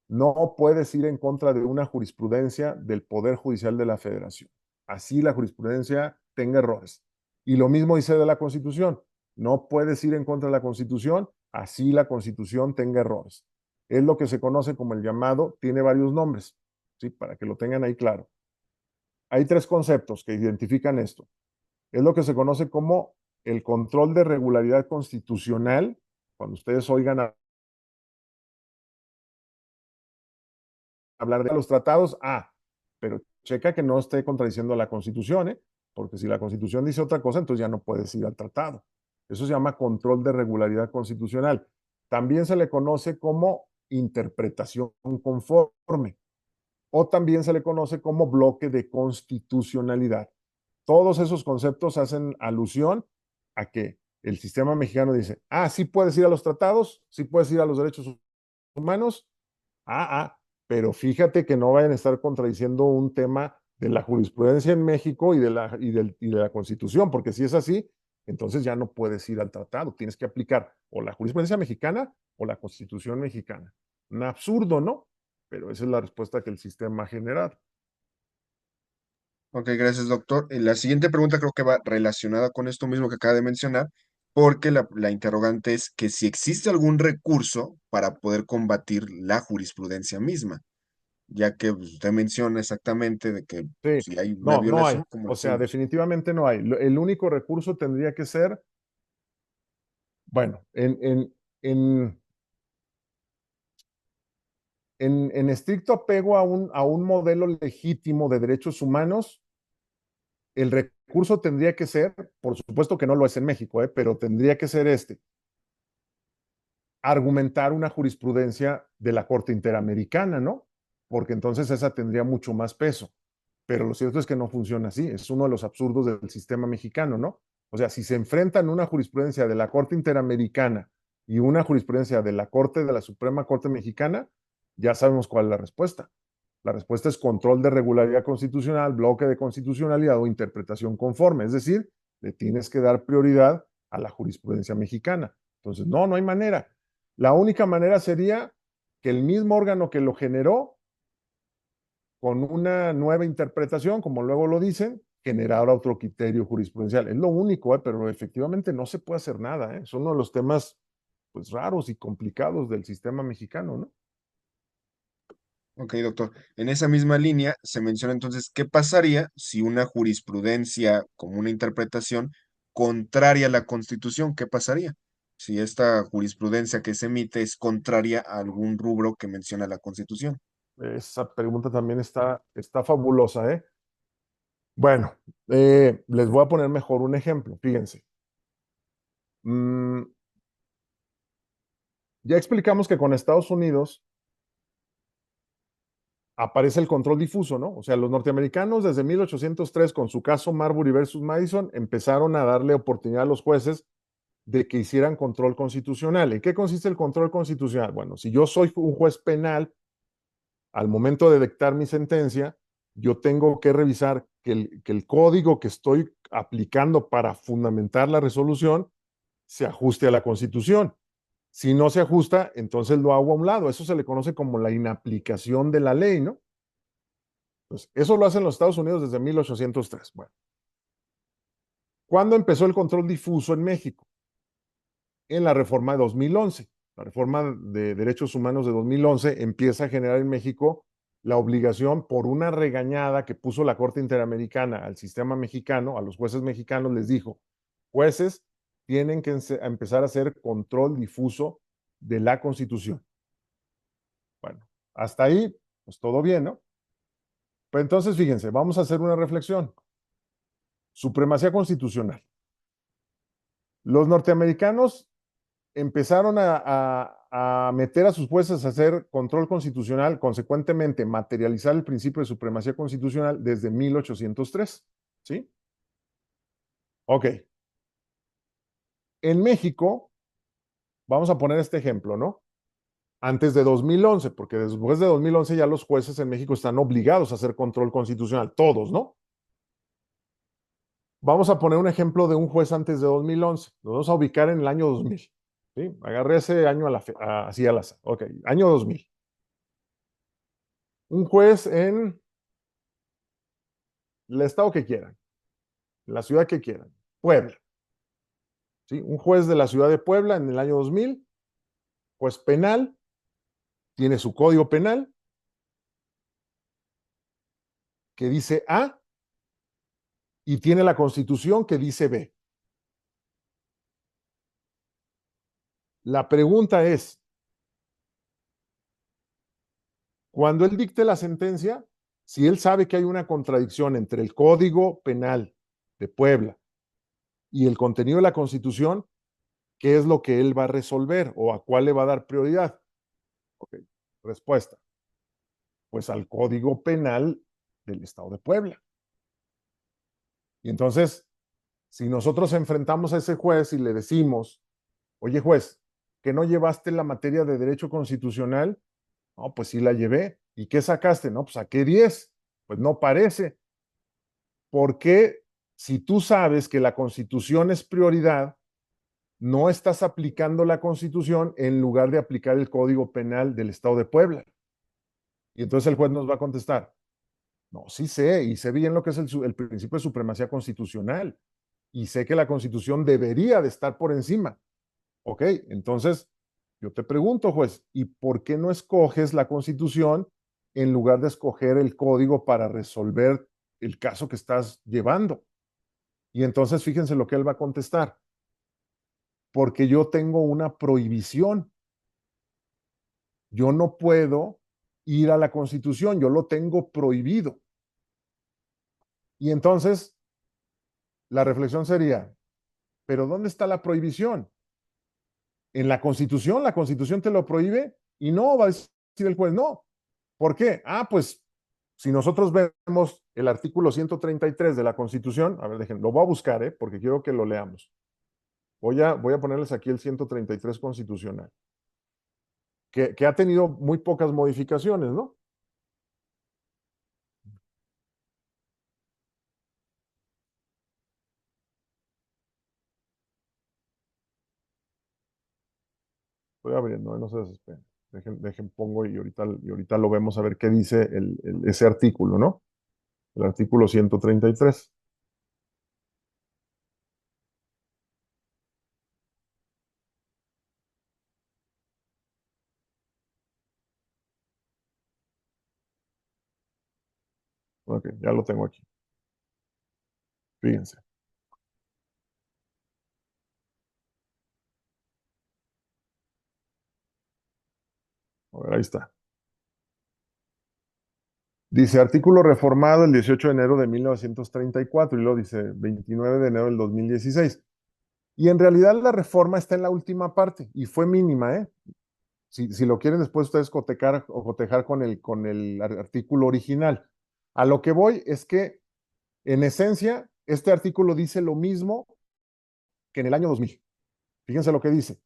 no puedes ir en contra de una jurisprudencia del Poder Judicial de la Federación. Así la jurisprudencia tenga errores. Y lo mismo dice de la Constitución. No puedes ir en contra de la Constitución, así la Constitución tenga errores. Es lo que se conoce como el llamado, tiene varios nombres, ¿sí? Para que lo tengan ahí claro. Hay tres conceptos que identifican esto. Es lo que se conoce como el control de regularidad constitucional. Cuando ustedes oigan hablar de los tratados, pero checa que no esté contradiciendo la Constitución, ¿eh? Porque si la Constitución dice otra cosa, entonces ya no puedes ir al tratado. Eso se llama control de regularidad constitucional. También se le conoce como interpretación conforme o también se le conoce como bloque de constitucionalidad. Todos esos conceptos hacen alusión a que el sistema mexicano dice, sí puedes ir a los tratados, sí puedes ir a los derechos humanos, pero fíjate que no vayan a estar contradiciendo un tema de la jurisprudencia en México y de la Constitución, porque si es así, entonces ya no puedes ir al tratado, tienes que aplicar o la jurisprudencia mexicana o la Constitución mexicana. Un absurdo, ¿no? Pero esa es la respuesta que el sistema ha generado. Ok, gracias, doctor. La siguiente pregunta creo que va relacionada con esto mismo que acaba de mencionar, porque la interrogante es que si existe algún recurso para poder combatir la jurisprudencia misma, ya que pues, usted menciona exactamente de que Sí, si hay una no, no hay. violación, ¿cómo lo O sea, hacemos? definitivamente no hay. El único recurso tendría que ser, bueno, en estricto apego a un modelo legítimo de derechos humanos, el recurso tendría que ser, por supuesto que no lo es en México, pero tendría que ser argumentar una jurisprudencia de la Corte Interamericana, ¿no? Porque entonces esa tendría mucho más peso. Pero lo cierto es que no funciona así. Es uno de los absurdos del sistema mexicano, ¿no? O sea, si se enfrentan una jurisprudencia de la Corte Interamericana y una jurisprudencia de la Corte de la Suprema Corte Mexicana, ya sabemos cuál es la respuesta. La respuesta es control de regularidad constitucional, bloque de constitucionalidad o interpretación conforme. Es decir, le tienes que dar prioridad a la jurisprudencia mexicana. Entonces, no, no hay manera. La única manera sería que el mismo órgano que lo generó, con una nueva interpretación, como luego lo dicen, generara otro criterio jurisprudencial. Es lo único, pero efectivamente no se puede hacer nada. Es uno de los temas pues raros y complicados del sistema mexicano, ¿no? Ok, doctor. En esa misma línea se menciona entonces qué pasaría si una jurisprudencia como una interpretación contraria a la Constitución, ¿qué pasaría? Si esta jurisprudencia que se emite es contraria a algún rubro que menciona la Constitución. Esa pregunta también está fabulosa, ¿eh? Bueno, les voy a poner mejor un ejemplo. Fíjense. Mm, ya explicamos que con Estados Unidos aparece el control difuso, ¿no? O sea, los norteamericanos desde 1803 con su caso Marbury versus Madison empezaron a darle oportunidad a los jueces de que hicieran control constitucional. ¿En qué consiste el control constitucional? Bueno, si yo soy un juez penal, al momento de dictar mi sentencia, yo tengo que revisar que el código que estoy aplicando para fundamentar la resolución se ajuste a la Constitución. Si no se ajusta, entonces lo hago a un lado. Eso se le conoce como la inaplicación de la ley, ¿no? Entonces, eso lo hacen los Estados Unidos desde 1803. Bueno, ¿cuándo empezó el control difuso en México? En la reforma de 2011. La reforma de derechos humanos de 2011 empieza a generar en México la obligación por una regañada que puso la Corte Interamericana al sistema mexicano, a los jueces mexicanos, les dijo, jueces tienen que empezar a hacer control difuso de la Constitución. Bueno, hasta ahí, pues todo bien, ¿no? Pero entonces, fíjense, vamos a hacer una reflexión. Supremacía constitucional. Los norteamericanos empezaron a meter a sus jueces a hacer control constitucional, consecuentemente materializar el principio de supremacía constitucional desde 1803. ¿Sí? Ok. En México, vamos a poner este ejemplo, ¿no? Antes de 2011, porque después de 2011 ya los jueces en México están obligados a hacer control constitucional, todos, ¿no? Vamos a poner un ejemplo de un juez antes de 2011. Nos vamos a ubicar en el año 2000. ¿Sí? Agarré ese año así al azar. Ok, año 2000. Un juez en el estado que quieran, en la ciudad que quieran, Puebla. ¿Sí? Un juez de la ciudad de Puebla en el año 2000, juez penal, tiene su código penal que dice A y tiene la constitución que dice B. La pregunta es, cuando él dicte la sentencia, si él sabe que hay una contradicción entre el Código Penal de Puebla y el contenido de la Constitución, ¿qué es lo que él va a resolver o a cuál le va a dar prioridad? Ok, respuesta. Pues al Código Penal del Estado de Puebla. Y entonces, si nosotros enfrentamos a ese juez y le decimos, oye juez, ¿que no llevaste la materia de derecho constitucional? No, pues sí la llevé. ¿Y qué sacaste? No, pues saqué 10. Pues no parece. ¿Por qué, si tú sabes que la constitución es prioridad, no estás aplicando la constitución en lugar de aplicar el Código Penal del Estado de Puebla? Y entonces el juez nos va a contestar, no, sí sé, y sé bien lo que es el principio de supremacía constitucional, y sé que la constitución debería de estar por encima. Ok, entonces yo te pregunto, juez, ¿y por qué no escoges la constitución en lugar de escoger el código para resolver el caso que estás llevando? Y entonces fíjense lo que él va a contestar, porque yo tengo una prohibición. Yo no puedo ir a la constitución, yo lo tengo prohibido. Y entonces la reflexión sería, ¿pero dónde está la prohibición? En la constitución te lo prohíbe y no va a decir el juez, no. ¿Por qué? Ah, pues si nosotros vemos el artículo 133 de la constitución, a ver, dejen, lo voy a buscar, porque quiero que lo leamos. Voy a ponerles aquí el 133 constitucional, que ha tenido muy pocas modificaciones, ¿no? Estoy abriendo, no se desesperen. Pongo y ahorita lo vemos a ver qué dice ese artículo, ¿no? El artículo 133. Ok, ya lo tengo aquí. Fíjense. A ver, ahí está. Dice, artículo reformado el 18 de enero de 1934 y luego dice 29 de enero del 2016. Y en realidad la reforma está en la última parte y fue mínima, ¿eh? Si lo quieren después ustedes cotejar o cotejar con el artículo original. A lo que voy es que, en esencia, este artículo dice lo mismo que en el año 2000. Fíjense lo que dice.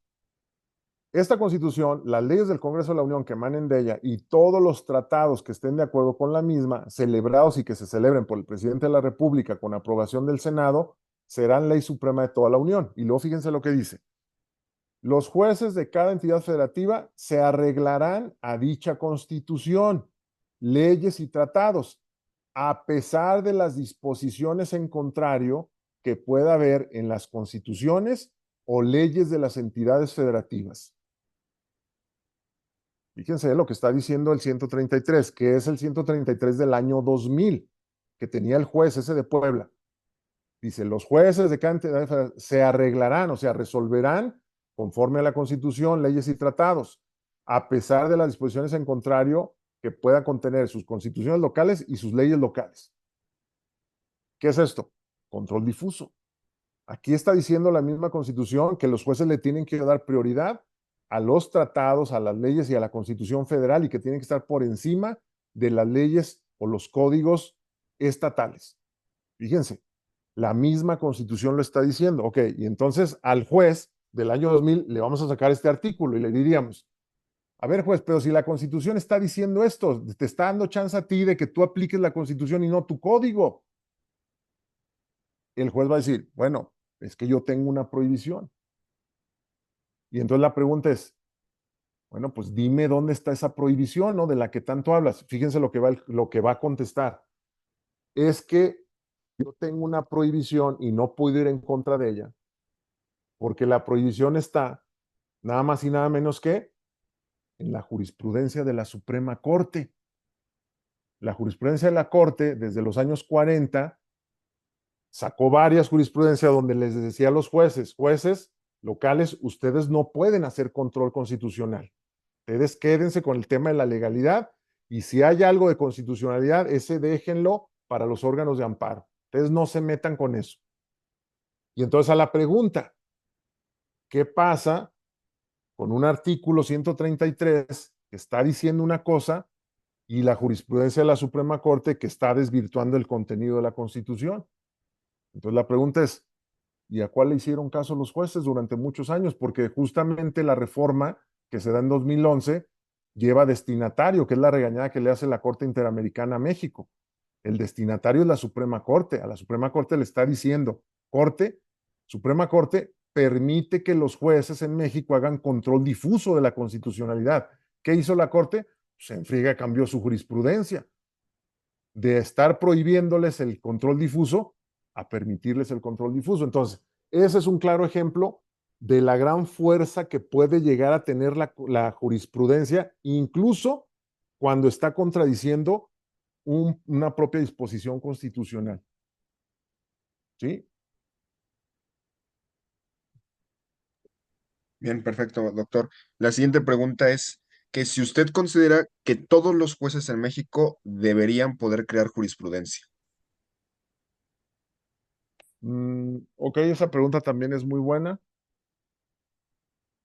Esta constitución, las leyes del Congreso de la Unión que emanen de ella y todos los tratados que estén de acuerdo con la misma, celebrados y que se celebren por el presidente de la República con aprobación del Senado, serán ley suprema de toda la Unión. Y luego fíjense lo que dice. Los jueces de cada entidad federativa se arreglarán a dicha constitución, leyes y tratados, a pesar de las disposiciones en contrario que pueda haber en las constituciones o leyes de las entidades federativas. Fíjense lo que está diciendo el 133, que es el 133 del año 2000, que tenía el juez ese de Puebla. Dice, los jueces de cada entidad se arreglarán, o sea, resolverán conforme a la Constitución, leyes y tratados, a pesar de las disposiciones en contrario que puedan contener sus constituciones locales y sus leyes locales. ¿Qué es esto? Control difuso. Aquí está diciendo la misma Constitución que los jueces le tienen que dar prioridad a los tratados, a las leyes y a la Constitución Federal y que tienen que estar por encima de las leyes o los códigos estatales. Fíjense, la misma Constitución lo está diciendo. Ok, y entonces al juez del año 2000 le vamos a sacar este artículo y le diríamos, a ver, juez, pero si la Constitución está diciendo esto, te está dando chance a ti de que tú apliques la Constitución y no tu código. El juez va a decir, bueno, es que yo tengo una prohibición. Y entonces la pregunta es, bueno, pues dime dónde está esa prohibición, ¿no? De la que tanto hablas. Fíjense lo que va a contestar. Es que yo tengo una prohibición y no puedo ir en contra de ella, porque la prohibición está nada más y nada menos que en la jurisprudencia de la Suprema Corte. La jurisprudencia de la Corte, desde los años 40, sacó varias jurisprudencias donde les decía a los jueces locales, ustedes no pueden hacer control constitucional. Ustedes quédense con el tema de la legalidad y si hay algo de constitucionalidad, ese déjenlo para los órganos de amparo. Ustedes no se metan con eso. Y entonces a la pregunta, ¿qué pasa con un artículo 133 que está diciendo una cosa y la jurisprudencia de la Suprema Corte que está desvirtuando el contenido de la Constitución? Entonces la pregunta es, ¿y a cuál le hicieron caso los jueces durante muchos años? Porque justamente la reforma que se da en 2011 lleva destinatario, que es la regañada que le hace la Corte Interamericana a México. El destinatario es la Suprema Corte. A la Suprema Corte le está diciendo, Corte, Suprema Corte, permite que los jueces en México hagan control difuso de la constitucionalidad. ¿Qué hizo la Corte? Se enfriga, cambió su jurisprudencia de estar prohibiéndoles el control difuso a permitirles el control difuso. Entonces, ese es un claro ejemplo de la gran fuerza que puede llegar a tener la jurisprudencia, incluso cuando está contradiciendo una propia disposición constitucional. ¿Sí? Bien, perfecto, doctor. La siguiente pregunta es que si usted considera que todos los jueces en México deberían poder crear jurisprudencia. Ok, esa pregunta también es muy buena.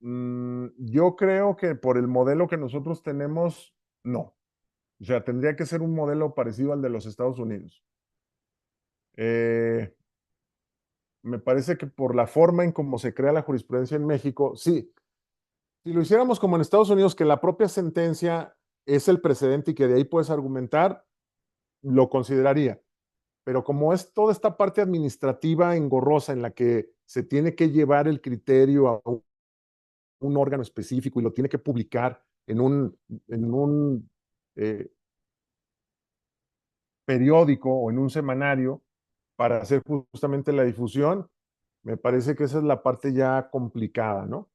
Yo creo que por el modelo que nosotros tenemos, no. O sea, tendría que ser un modelo parecido al de los Estados Unidos. Eh, Me parece que por la forma en cómo se crea la jurisprudencia en México, sí, si lo hiciéramos como en Estados Unidos, que la propia sentencia es el precedente y que de ahí puedes argumentar, lo consideraría. Pero como es toda esta parte administrativa engorrosa en la que se tiene que llevar el criterio a un órgano específico y lo tiene que publicar en un eh, periódico o en un semanario para hacer justamente la difusión, me parece que esa es la parte ya complicada, ¿no?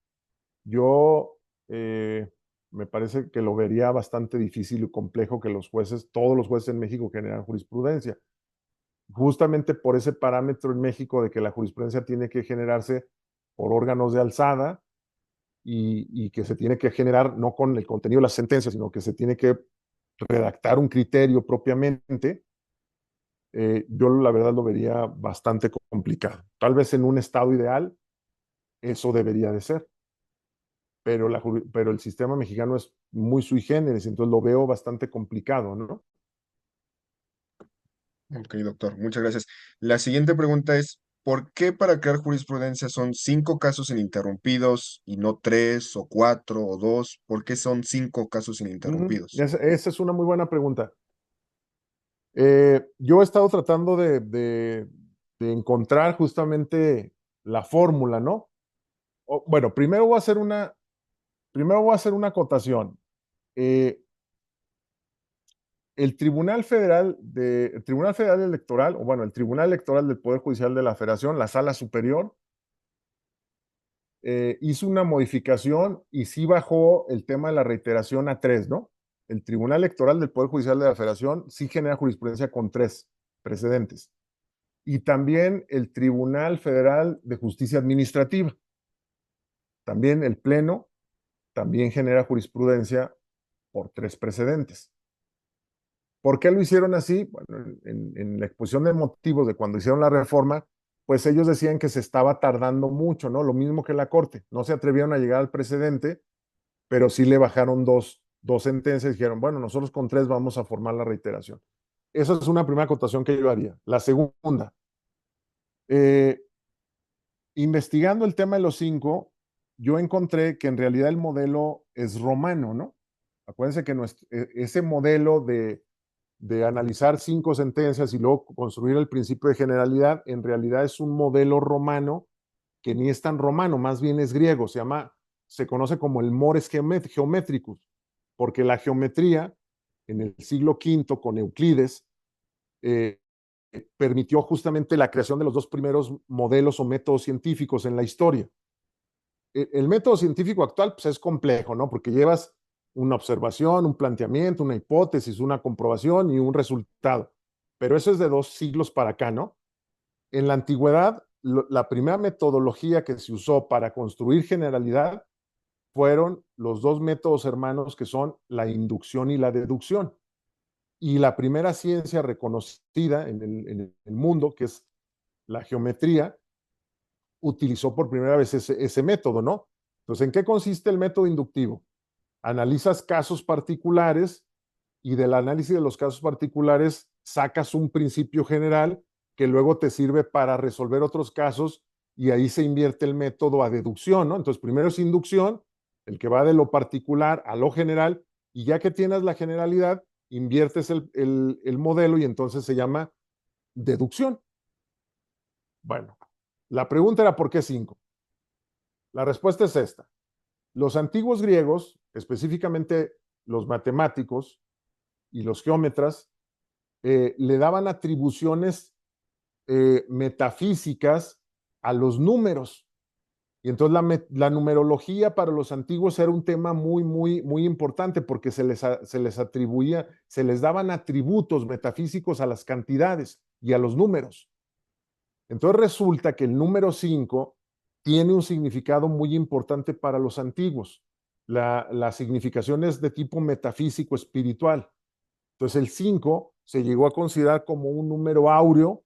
Yo me parece que lo vería bastante difícil y complejo que los jueces, todos los jueces en México generan jurisprudencia. Justamente por ese parámetro en México de que la jurisprudencia tiene que generarse por órganos de alzada y que se tiene que generar no con el contenido de la sentencia, sino que se tiene que redactar un criterio propiamente, yo la verdad lo vería bastante complicado. Tal vez en un estado ideal eso debería de ser, pero, pero el sistema mexicano es muy sui generis, entonces lo veo bastante complicado, ¿no? Ok, doctor, muchas gracias. La siguiente pregunta es, ¿por qué para crear jurisprudencia son 5 casos ininterrumpidos y no 3 o 4 o 2? ¿Por qué son 5 casos ininterrumpidos? Esa es una muy buena pregunta. Yo he estado tratando de encontrar justamente la fórmula, ¿no? Bueno, primero voy a hacer una acotación. Eh, el Tribunal Federal Electoral, o bueno, el Tribunal Electoral del Poder Judicial de la Federación, la Sala Superior, hizo una modificación y sí bajó el tema de la reiteración a 3, ¿no? El Tribunal Electoral del Poder Judicial de la Federación sí genera jurisprudencia con 3 precedentes. Y también el Tribunal Federal de Justicia Administrativa. También el Pleno también genera jurisprudencia por 3 precedentes. ¿Por qué lo hicieron así? Bueno, en la exposición de motivos de cuando hicieron la reforma, pues ellos decían que se estaba tardando mucho, ¿no? Lo mismo que la Corte. No se atrevieron a llegar al precedente pero sí le bajaron dos sentencias y dijeron, bueno, nosotros con tres vamos a formar la reiteración. Esa es una primera acotación que yo haría. La segunda, eh, investigando el tema de los cinco, yo encontré que en realidad el modelo es romano, ¿no? Acuérdense que ese modelo de analizar cinco sentencias y luego construir el principio de generalidad, en realidad es un modelo romano que ni es tan romano, más bien es griego, se conoce como el mores geométricus, porque la geometría en el siglo V con Euclides eh, permitió justamente la creación de los dos primeros modelos o métodos científicos en la historia. El método científico actual pues, es complejo, ¿no? Porque llevas una observación, un planteamiento, una hipótesis, una comprobación y un resultado. Pero eso es de 2 siglos para acá, ¿no? En la antigüedad, la primera metodología que se usó para construir generalidad fueron los dos métodos hermanos que son la inducción y la deducción. Y la primera ciencia reconocida en el mundo, que es la geometría, utilizó por primera vez ese método, ¿no? Entonces, ¿en qué consiste el método inductivo? Analizas casos particulares y del análisis de los casos particulares sacas un principio general que luego te sirve para resolver otros casos y ahí se invierte el método a deducción, ¿no? Entonces, primero es inducción, el que va de lo particular a lo general, y ya que tienes la generalidad, inviertes el modelo y entonces se llama deducción. Bueno, la pregunta era ¿por qué 5? La respuesta es esta. Los antiguos griegos, específicamente los matemáticos y los geómetras, le daban atribuciones metafísicas a los números. Y entonces la numerología para los antiguos era un tema muy, muy, muy importante porque se les atribuía, se les daban atributos metafísicos a las cantidades y a los números. Entonces resulta que el número 5 tiene un significado muy importante para los antiguos. La significación es de tipo metafísico espiritual. Entonces el 5 se llegó a considerar como un número áureo,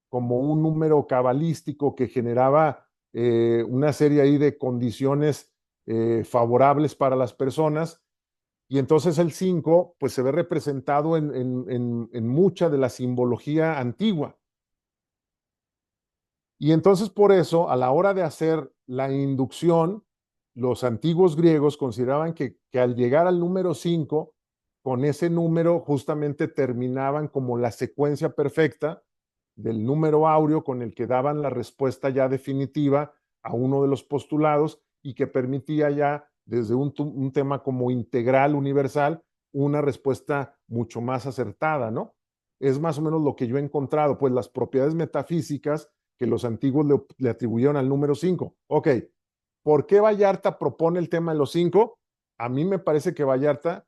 como un número cabalístico que generaba una serie ahí de condiciones favorables para las personas. Y entonces el 5 pues se ve representado en mucha de la simbología antigua. Y entonces por eso, a la hora de hacer la inducción, los antiguos griegos consideraban que al llegar al número 5, con ese número justamente terminaban como la secuencia perfecta del número áureo con el que daban la respuesta ya definitiva a uno de los postulados y que permitía ya desde un tema como integral universal una respuesta mucho más acertada, ¿no? Es más o menos lo que yo he encontrado, pues las propiedades metafísicas que los antiguos le atribuyeron al número 5. Ok, ¿por qué Vallarta propone el tema de los 5? A mí me parece que Vallarta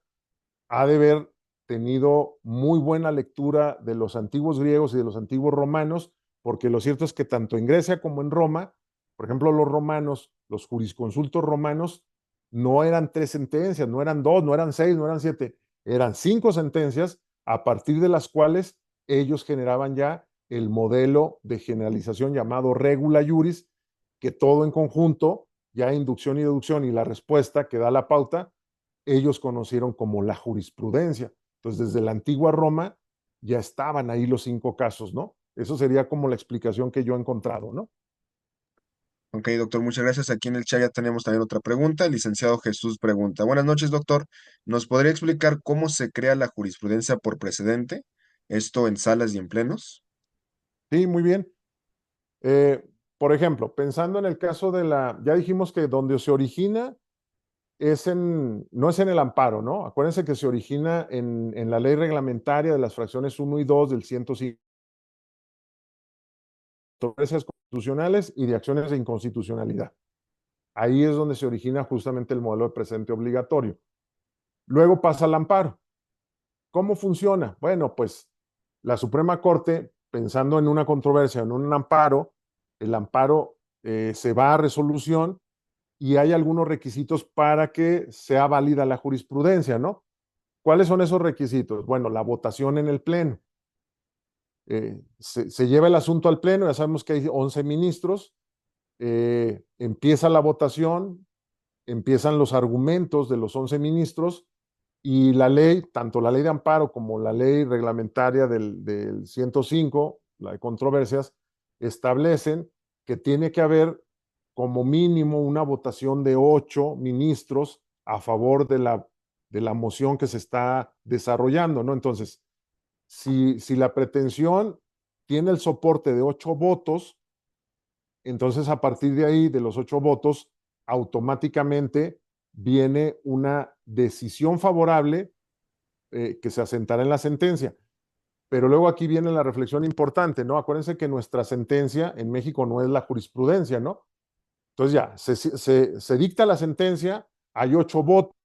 ha de haber tenido muy buena lectura de los antiguos griegos y de los antiguos romanos, porque lo cierto es que tanto en Grecia como en Roma, por ejemplo, los romanos, los jurisconsultos romanos, no eran 3 sentencias, no eran 2, no eran 6, no eran 7, eran 5 sentencias a partir de las cuales ellos generaban ya el modelo de generalización llamado regula juris, que todo en conjunto, ya inducción y deducción y la respuesta que da la pauta, ellos conocieron como la jurisprudencia. Entonces, desde la antigua Roma ya estaban ahí los 5 casos, ¿no? Eso sería como la explicación que yo he encontrado, ¿no? Ok, doctor, muchas gracias. Aquí en el chat ya tenemos también otra pregunta. El licenciado Jesús pregunta, buenas noches, doctor. ¿Nos podría explicar cómo se crea la jurisprudencia por precedente? Esto en salas y en plenos. Sí, muy bien. Eh, por ejemplo, pensando en el caso ya dijimos que donde se origina no es en el amparo, ¿no? Acuérdense que se origina en la ley reglamentaria de las fracciones 1 y 2 del 105 controversias constitucionales y de acciones de inconstitucionalidad. Ahí es donde se origina justamente el modelo de presente obligatorio. Luego pasa al amparo. ¿Cómo funciona? Bueno, pues la Suprema Corte, pensando en una controversia, en un amparo, el amparo se va a resolución y hay algunos requisitos para que sea válida la jurisprudencia, ¿no? ¿Cuáles son esos requisitos? Bueno, la votación en el Pleno. Se lleva el asunto al Pleno, ya sabemos que hay 11 ministros, empieza la votación, empiezan los argumentos de los 11 ministros y la ley, tanto la ley de amparo como la ley reglamentaria del 105, la de controversias, establecen que tiene que haber como mínimo una votación de 8 ministros a favor de la moción que se está desarrollando, ¿no? Entonces, si la pretensión tiene el soporte de 8 votos, entonces a partir de ahí, de los 8 votos, automáticamente viene una decisión favorable que se asentará en la sentencia. Pero luego aquí viene la reflexión importante, ¿no? Acuérdense que nuestra sentencia en México no es la jurisprudencia, ¿no? Entonces ya, se dicta la sentencia, hay 8 votos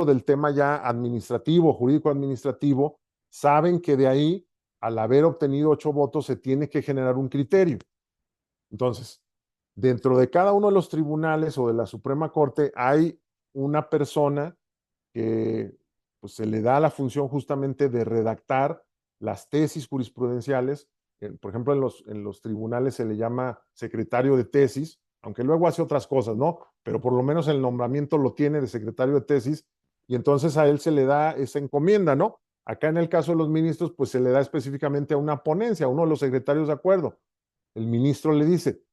del tema ya administrativo, jurídico-administrativo, saben que de ahí, al haber obtenido 8 votos, se tiene que generar un criterio. Entonces, dentro de cada uno de los tribunales o de la Suprema Corte hay una persona que pues, se le da la función justamente de redactar las tesis jurisprudenciales. Por ejemplo, en los tribunales se le llama secretario de tesis, aunque luego hace otras cosas, ¿no? Pero por lo menos el nombramiento lo tiene de secretario de tesis y entonces a él se le da esa encomienda, ¿no? Acá en el caso de los ministros, pues se le da específicamente a una ponencia, a uno de los secretarios de acuerdo. El ministro le dice,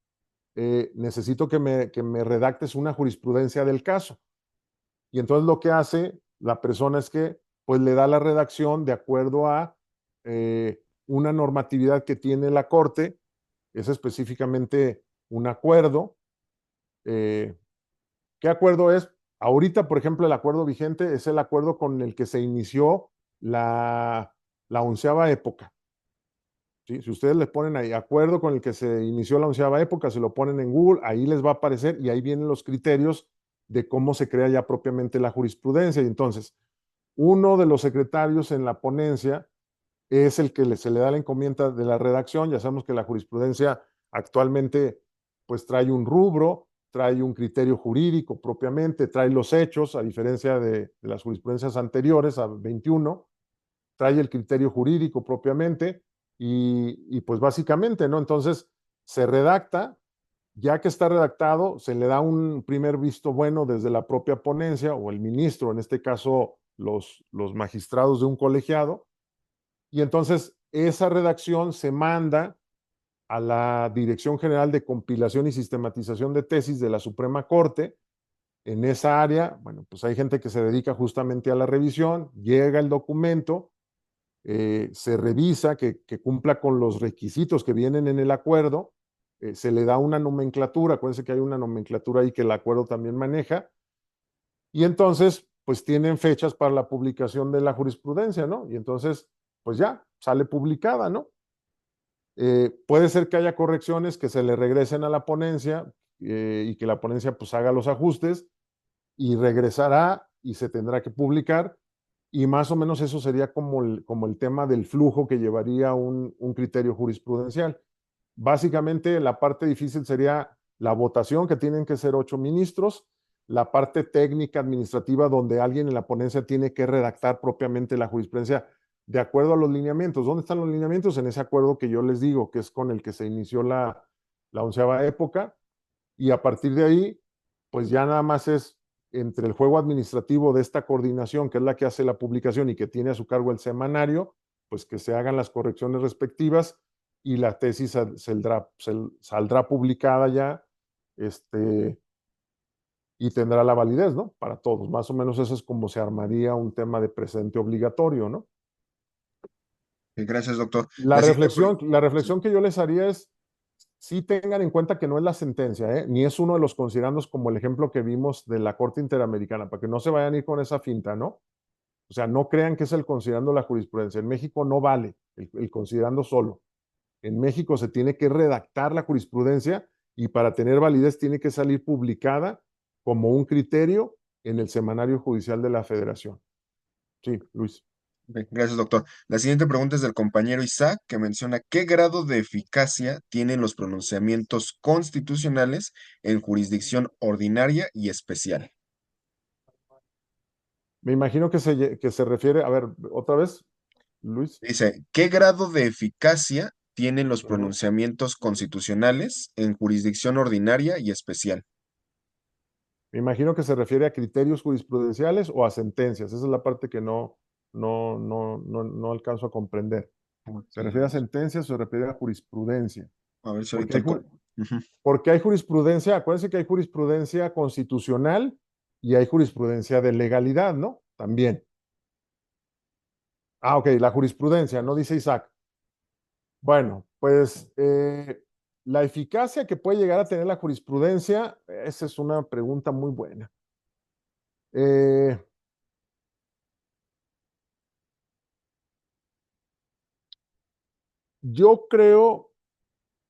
necesito que me redactes una jurisprudencia del caso. Y entonces lo que hace la persona es que pues le da la redacción de acuerdo a una normatividad que tiene la Corte, es específicamente un acuerdo. Eh, ¿Qué acuerdo es? Ahorita, por ejemplo, el acuerdo vigente es el acuerdo con el que se inició la 11ª época. ¿Sí? Si ustedes le ponen ahí acuerdo con el que se inició la 11ª época, se lo ponen en Google, ahí les va a aparecer y ahí vienen los criterios de cómo se crea ya propiamente la jurisprudencia. Y entonces, uno de los secretarios en la ponencia es el que se le da la encomienda de la redacción. Ya sabemos que la jurisprudencia actualmente pues trae un rubro, trae un criterio jurídico propiamente, trae los hechos, a diferencia de las jurisprudencias anteriores a 21, trae el criterio jurídico propiamente y pues básicamente, ¿no? Entonces se redacta, ya que está redactado, se le da un primer visto bueno desde la propia ponencia o el ministro, en este caso los magistrados de un colegiado, y entonces esa redacción se manda a la Dirección General de Compilación y Sistematización de Tesis de la Suprema Corte. En esa área, bueno, pues hay gente que se dedica justamente a la revisión, llega el documento, se revisa que cumpla con los requisitos que vienen en el acuerdo, se le da una nomenclatura, acuérdense que hay una nomenclatura ahí que el acuerdo también maneja, y entonces, pues tienen fechas para la publicación de la jurisprudencia, ¿no? Y entonces, pues ya, sale publicada, ¿no? Puede ser que haya correcciones que se le regresen a la ponencia y que la ponencia pues haga los ajustes y regresará y se tendrá que publicar y más o menos eso sería como el tema del flujo que llevaría un criterio jurisprudencial. Básicamente la parte difícil sería la votación, que tienen que ser 8 ministros, la parte técnica administrativa donde alguien en la ponencia tiene que redactar propiamente la jurisprudencia de acuerdo a los lineamientos. ¿Dónde están los lineamientos? En ese acuerdo que yo les digo, que es con el que se inició la 11ª época, y a partir de ahí, pues ya nada más es entre el juego administrativo de esta coordinación, que es la que hace la publicación y que tiene a su cargo el semanario, pues que se hagan las correcciones respectivas y la tesis saldrá publicada ya y tendrá la validez, ¿no? Para todos. Más o menos eso es como se armaría un tema de presente obligatorio, ¿no? Gracias, doctor. La La siguiente reflexión, pregunta. la reflexión que yo les haría es, sí tengan en cuenta que no es la sentencia, ¿eh? Ni es uno de los considerandos como el ejemplo que vimos de la Corte Interamericana, para que no se vayan a ir con esa finta, ¿no? O sea, no crean que es el considerando la jurisprudencia. En México no vale el considerando solo. En México se tiene que redactar la jurisprudencia y para tener validez tiene que salir publicada como un criterio en el Semanario Judicial de la Federación. Sí, Luis. Ok, gracias, doctor. La siguiente pregunta es del compañero Isaac, que menciona qué grado de eficacia tienen los pronunciamientos constitucionales en jurisdicción ordinaria y especial. Me imagino que se refiere, a ver, otra vez, Luis. Dice, ¿qué grado de eficacia tienen los Ujú. pronunciamientos constitucionales en jurisdicción ordinaria y especial. Me imagino que se refiere a criterios jurisprudenciales o a sentencias. Esa es la parte que no alcanzo a comprender. Ok, ¿Se refiere a sentencias o se refiere a jurisprudencia? a ver si Porque ahorita... hay, Ujú. porque hay jurisprudencia, acuérdense que hay jurisprudencia constitucional y hay jurisprudencia de legalidad, ¿no? También. Ah, ok, la jurisprudencia, no dice Isaac. Bueno, pues la eficacia que puede llegar a tener la jurisprudencia, esa es una pregunta muy buena. Eh, yo creo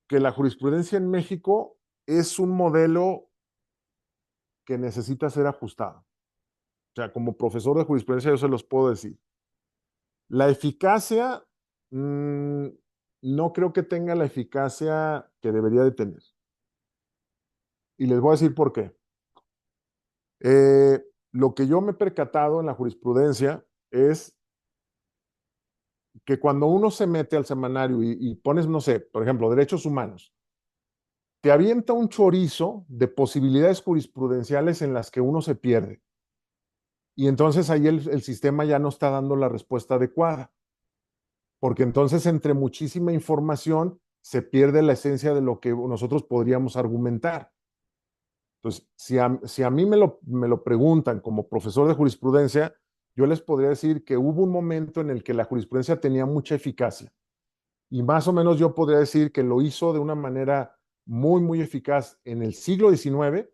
que la jurisprudencia en México es un modelo que necesita ser ajustado. O sea, como profesor de jurisprudencia yo se los puedo decir. La eficacia, mmm, no creo que tenga la eficacia que debería de tener. Y les voy a decir por qué. Lo que yo me he percatado en la jurisprudencia es que cuando uno se mete al semanario y pones, no sé, por ejemplo, derechos humanos, te avienta un chorizo de posibilidades jurisprudenciales en las que uno se pierde. Y entonces ahí el sistema ya no está dando la respuesta adecuada, porque entonces entre muchísima información se pierde la esencia de lo que nosotros podríamos argumentar. Entonces, si a mí me lo preguntan como profesor de jurisprudencia, yo les podría decir que hubo un momento en el que la jurisprudencia tenía mucha eficacia y más o menos yo podría decir que lo hizo de una manera muy eficaz en el siglo XIX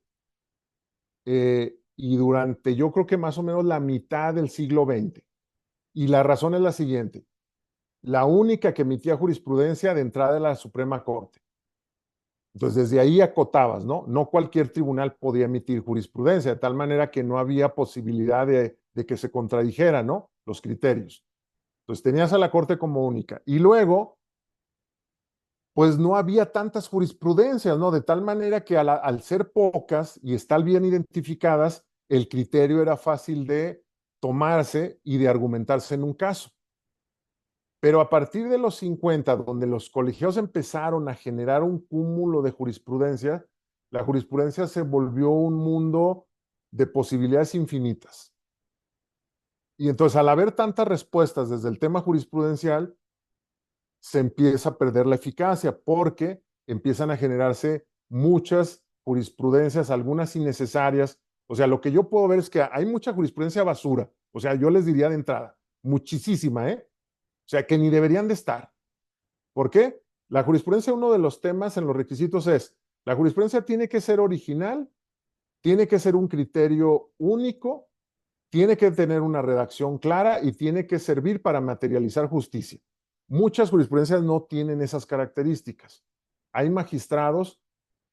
y durante yo creo que más o menos la mitad del siglo XX. Y la razón es la siguiente. La única que emitía jurisprudencia de entrada de la Suprema Corte. Entonces, desde ahí acotabas, ¿no? No cualquier tribunal podía emitir jurisprudencia, de tal manera que no había posibilidad de que se contradijeran, ¿no? Los criterios. Entonces, tenías a la Corte como única. Y luego, pues no había tantas jurisprudencias, ¿no? De tal manera que al ser pocas y estar bien identificadas, el criterio era fácil de tomarse y de argumentarse en un caso. Pero a partir de los 50, donde los colegiados empezaron a generar un cúmulo de jurisprudencia, la jurisprudencia se volvió un mundo de posibilidades infinitas. Y entonces, al haber tantas respuestas desde el tema jurisprudencial, se empieza a perder la eficacia porque empiezan a generarse muchas jurisprudencias, algunas innecesarias. O sea, lo que yo puedo ver es que hay mucha jurisprudencia basura. O sea, yo les diría de entrada, muchísima, ¿eh? O sea, que ni deberían de estar. ¿Por qué? La jurisprudencia, uno de los temas en los requisitos es, la jurisprudencia tiene que ser original, tiene que ser un criterio único, tiene que tener una redacción clara y tiene que servir para materializar justicia. Muchas jurisprudencias no tienen esas características. Hay magistrados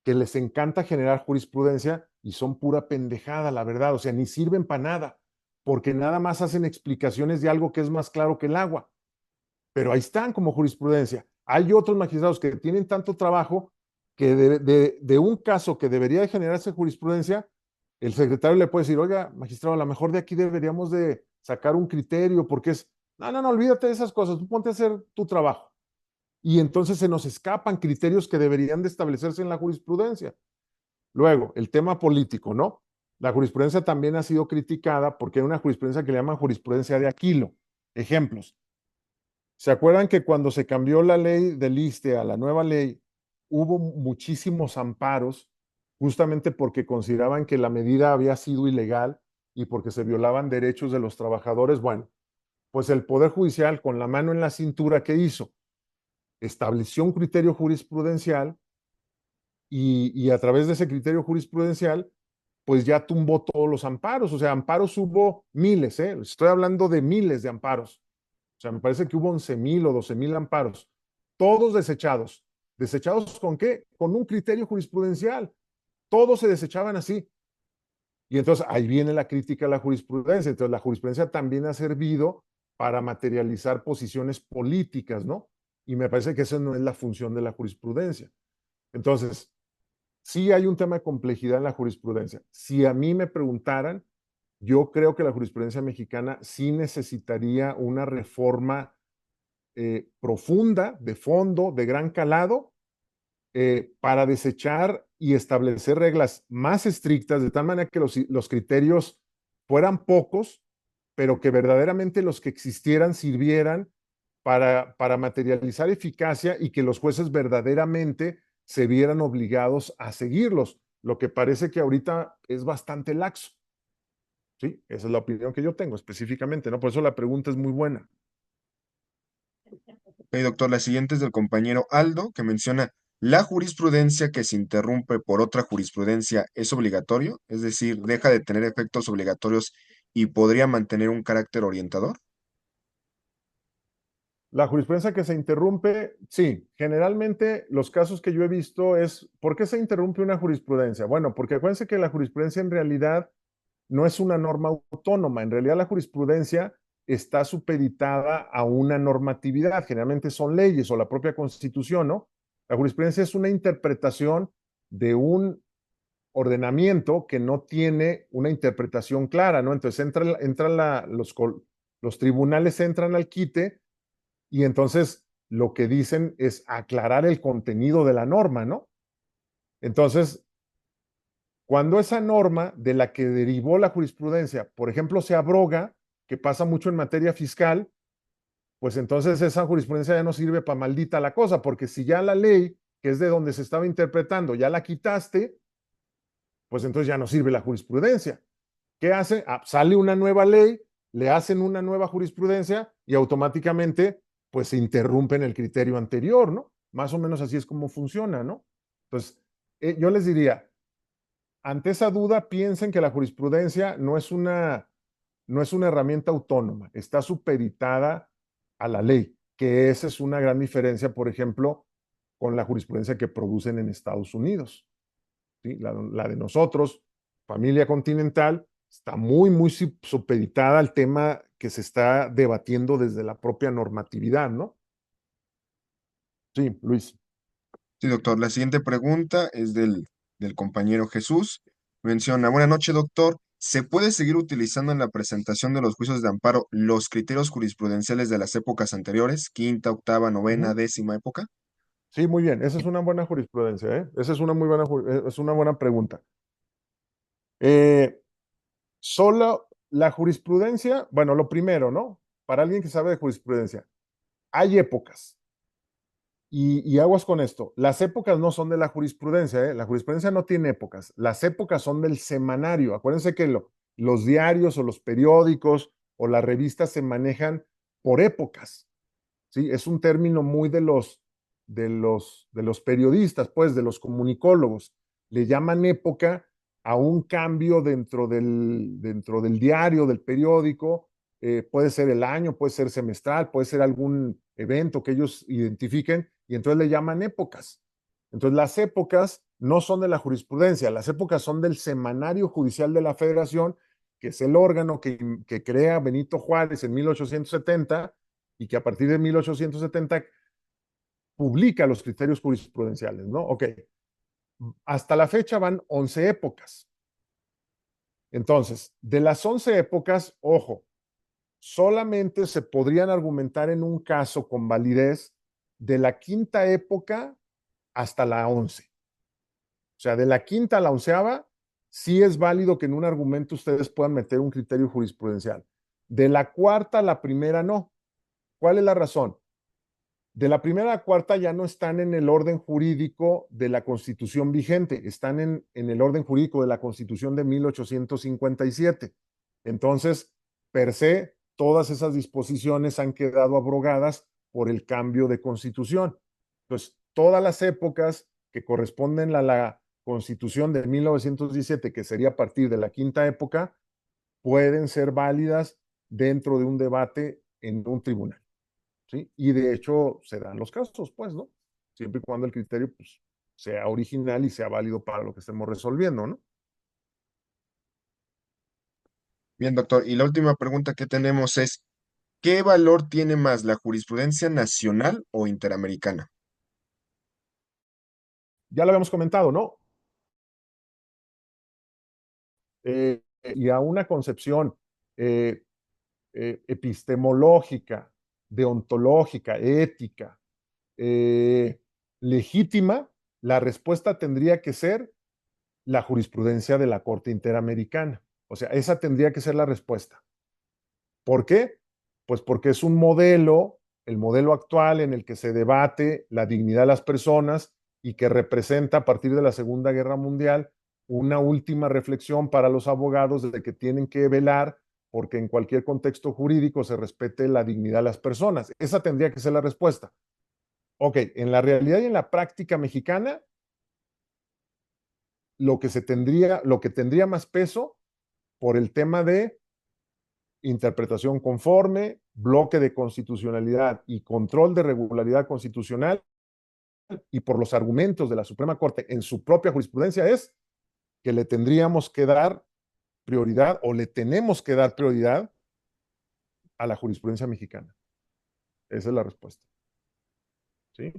que les encanta generar jurisprudencia y son pura pendejada, la verdad, o sea, ni sirven para nada, porque nada más hacen explicaciones de algo que es más claro que el agua, pero ahí están como jurisprudencia. Hay otros magistrados que tienen tanto trabajo que de un caso que debería de generarse jurisprudencia, el secretario le puede decir, oiga, magistrado, a lo mejor de aquí deberíamos de sacar un criterio porque es, no, olvídate de esas cosas, tú ponte a hacer tu trabajo. Y entonces se nos escapan criterios que deberían de establecerse en la jurisprudencia. Luego, el tema político, ¿no? La jurisprudencia también ha sido criticada porque hay una jurisprudencia que le llaman jurisprudencia de Aquilo. Ejemplos. ¿Se acuerdan que cuando se cambió la ley del ISSSTE a la nueva ley, hubo muchísimos amparos justamente porque consideraban que la medida había sido ilegal y porque se violaban derechos de los trabajadores? Bueno, pues el Poder Judicial, con la mano en la cintura, ¿qué hizo? Estableció un criterio jurisprudencial y a través de ese criterio jurisprudencial, pues ya tumbó todos los amparos. O sea, amparos hubo miles, ¿eh? Estoy hablando de miles de amparos. O sea, me parece que hubo 11,000 o 12,000 amparos, todos desechados. ¿Desechados con qué? Con un criterio jurisprudencial. Todos se desechaban así. Y entonces ahí viene la crítica a la jurisprudencia. Entonces la jurisprudencia también ha servido para materializar posiciones políticas, ¿no? Y me parece que esa no es la función de la jurisprudencia. Entonces, sí hay un tema de complejidad en la jurisprudencia. Si a mí me preguntaran, yo creo que la jurisprudencia mexicana sí necesitaría una reforma profunda, de fondo, de gran calado, para desechar y establecer reglas más estrictas, de tal manera que los criterios fueran pocos, pero que verdaderamente los que existieran sirvieran para materializar eficacia y que los jueces verdaderamente se vieran obligados a seguirlos, lo que parece que ahorita es bastante laxo. Sí, esa es la opinión que yo tengo específicamente, ¿no? Por eso la pregunta es muy buena. Ok, doctor, la siguiente es del compañero Aldo, que menciona, ¿la jurisprudencia que se interrumpe por otra jurisprudencia es obligatorio? Es decir, ¿deja de tener efectos obligatorios y podría mantener un carácter orientador? La jurisprudencia que se interrumpe, sí, generalmente los casos que yo he visto es, ¿por qué se interrumpe una jurisprudencia? Bueno, porque acuérdense que la jurisprudencia en realidad no es una norma autónoma, en realidad la jurisprudencia está supeditada a una normatividad, generalmente son leyes o la propia constitución, ¿no? La jurisprudencia es una interpretación de un ordenamiento que no tiene una interpretación clara, ¿no? Entonces los tribunales entran al quite y entonces lo que dicen es aclarar el contenido de la norma, ¿no? Entonces, cuando esa norma de la que derivó la jurisprudencia, por ejemplo, se abroga, que pasa mucho en materia fiscal, pues entonces esa jurisprudencia ya no sirve para maldita la cosa, porque si ya la ley, que es de donde se estaba interpretando, ya la quitaste, pues entonces ya no sirve la jurisprudencia. ¿Qué hace? Ah, sale una nueva ley, le hacen una nueva jurisprudencia y automáticamente pues se interrumpe en el criterio anterior, ¿no? Más o menos así es como funciona, ¿no? Entonces, yo les diría, ante esa duda, piensen que la jurisprudencia no es una herramienta autónoma, está supeditada a la ley, que esa es una gran diferencia, por ejemplo, con la jurisprudencia que producen en Estados Unidos. ¿Sí? La de nosotros, familia continental, está muy supeditada al tema que se está debatiendo desde la propia normatividad, ¿no? Sí, Luis. Sí, doctor. La siguiente pregunta es del compañero Jesús. Menciona, buenas noches, doctor. ¿Se puede seguir utilizando en la presentación de los juicios de amparo los criterios jurisprudenciales de las épocas anteriores, quinta, octava, Uh novena, -huh. décima época? Sí, muy bien. Esa es una buena jurisprudencia, ¿eh? Esa es una muy buena, es una buena pregunta. Solo la jurisprudencia, bueno, lo primero, ¿no? Para alguien que sabe de jurisprudencia, hay épocas. Y aguas con esto. Las épocas no son de la jurisprudencia, ¿eh? La jurisprudencia no tiene épocas. Las épocas son del semanario. Acuérdense que los diarios o los periódicos o las revistas se manejan por épocas. ¿Sí? Es un término muy de los periodistas, pues, de los comunicólogos. Le llaman época a un cambio dentro del diario, del periódico. Puede ser el año, puede ser semestral, puede ser algún evento que ellos identifiquen y entonces le llaman épocas. Entonces las épocas no son de la jurisprudencia, las épocas son del Semanario Judicial de la Federación, que es el órgano que crea Benito Juárez en 1870 y que a partir de 1870 publica los criterios jurisprudenciales, ¿no? Ok, hasta la fecha van 11 épocas. Entonces, de las 11 épocas, ojo, solamente se podrían argumentar en un caso con validez de la quinta época hasta la 11. O sea, de la quinta a la onceava, sí es válido que en un argumento ustedes puedan meter un criterio jurisprudencial. De la cuarta a la primera, no. ¿Cuál es la razón? De la primera a la cuarta ya no están en el orden jurídico de la Constitución vigente, están en el orden jurídico de la Constitución de 1857. Entonces, per se, todas esas disposiciones han quedado abrogadas por el cambio de Constitución. Entonces, todas las épocas que corresponden a la Constitución de 1917, que sería a partir de la quinta época, pueden ser válidas dentro de un debate en un tribunal. ¿Sí? Y de hecho se dan los casos, pues, ¿no? Siempre y cuando el criterio, pues, sea original y sea válido para lo que estemos resolviendo, ¿no? Bien, doctor. Y la última pregunta que tenemos es, ¿qué valor tiene más la jurisprudencia nacional o interamericana? Ya lo habíamos comentado, ¿no? Y a una concepción eh, epistemológica deontológica, ética, eh, legítima, la respuesta tendría que ser la jurisprudencia de la Corte Interamericana. O sea, esa tendría que ser la respuesta. ¿Por qué? Pues porque es un modelo, el modelo actual en el que se debate la dignidad de las personas y que representa a partir de la Segunda Guerra Mundial una última reflexión para los abogados de que tienen que velar porque en cualquier contexto jurídico se respete la dignidad de las personas. Esa tendría que ser la respuesta. Ok, en la realidad y en la práctica mexicana, lo que tendría más peso por el tema de interpretación conforme, bloque de constitucionalidad y control de regularidad constitucional, y por los argumentos de la Suprema Corte en su propia jurisprudencia, es que le tendríamos que dar prioridad o le tenemos que dar prioridad a la jurisprudencia mexicana. Esa es la respuesta. ¿Sí?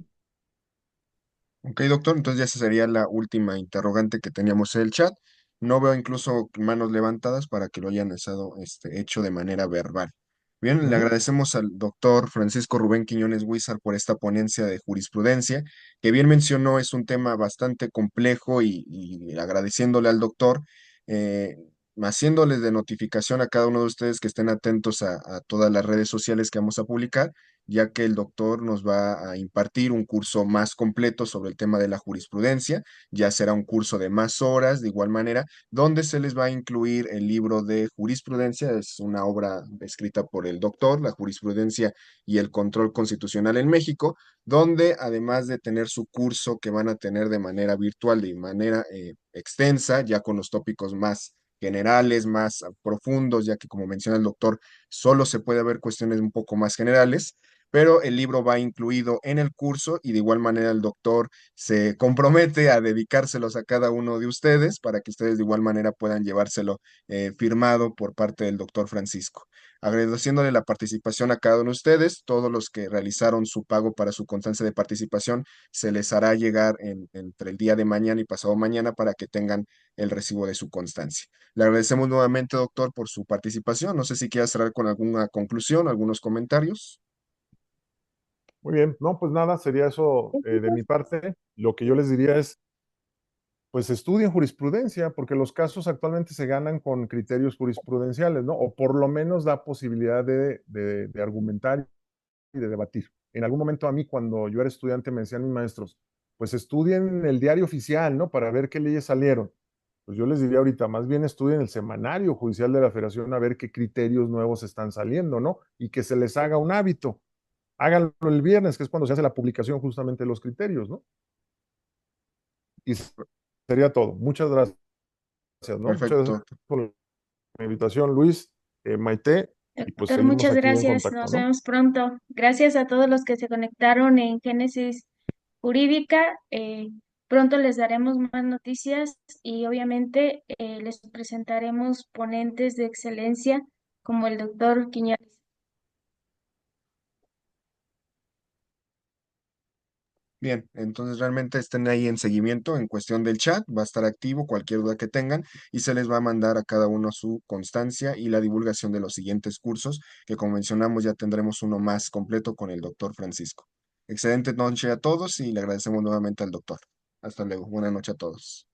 Ok, doctor, entonces ya esa sería la última interrogante que teníamos en el chat. No veo incluso manos levantadas para que lo hayan hecho de manera verbal. Bien, le Ujú. agradecemos al doctor Francisco Rubén Quiñones Huizar por esta ponencia de jurisprudencia, que bien mencionó es un tema bastante complejo y agradeciéndole al doctor, eh, haciéndoles de notificación a cada uno de ustedes que estén atentos a todas las redes sociales que vamos a publicar, ya que el doctor nos va a impartir un curso más completo sobre el tema de la jurisprudencia. Ya será un curso de más horas, de igual manera, donde se les va a incluir el libro de jurisprudencia. Es una obra escrita por el doctor, La jurisprudencia y el control constitucional en México, donde además de tener su curso que van a tener de manera virtual, de manera extensa, ya con los tópicos más generales, más profundos, ya que como menciona el doctor, solo se puede ver cuestiones un poco más generales, pero el libro va incluido en el curso y de igual manera el doctor se compromete a dedicárselos a cada uno de ustedes para que ustedes de igual manera puedan llevárselo firmado por parte del doctor Francisco. Agradeciéndole la participación a cada uno de ustedes, todos los que realizaron su pago para su constancia de participación, se les hará llegar entre el día de mañana y pasado mañana para que tengan el recibo de su constancia. Le agradecemos nuevamente, doctor, por su participación. No sé si quiera cerrar con alguna conclusión, algunos comentarios. Muy bien, no, pues nada, sería eso de mi parte. Lo que yo les diría es, pues estudien jurisprudencia, porque los casos actualmente se ganan con criterios jurisprudenciales, ¿no? O por lo menos da posibilidad de argumentar y de debatir. En algún momento a mí, cuando yo era estudiante, me decían mis maestros, pues estudien el diario oficial, ¿no? Para ver qué leyes salieron. Pues yo les diría ahorita, más bien estudien el semanario judicial de la Federación a ver qué criterios nuevos están saliendo, ¿no? Y que se les haga un hábito. Háganlo el viernes, que es cuando se hace la publicación justamente de los criterios, ¿no? Y sería todo. Muchas gracias, ¿no? Muchas Perfecto, gracias doctor. por la invitación, Luis, Maite, y pues Doctor, seguimos muchas aquí en gracias. contacto, Nos ¿no? vemos pronto. Gracias a todos los que se conectaron en Génesis Jurídica. Pronto les daremos más noticias y obviamente les presentaremos ponentes de excelencia como el doctor Quiñones. Bien, entonces realmente estén ahí en seguimiento en cuestión del chat, va a estar activo cualquier duda que tengan y se les va a mandar a cada uno su constancia y la divulgación de los siguientes cursos que como mencionamos ya tendremos uno más completo con el doctor Francisco. Excelente noche a todos y le agradecemos nuevamente al doctor. Hasta luego, buena noche a todos.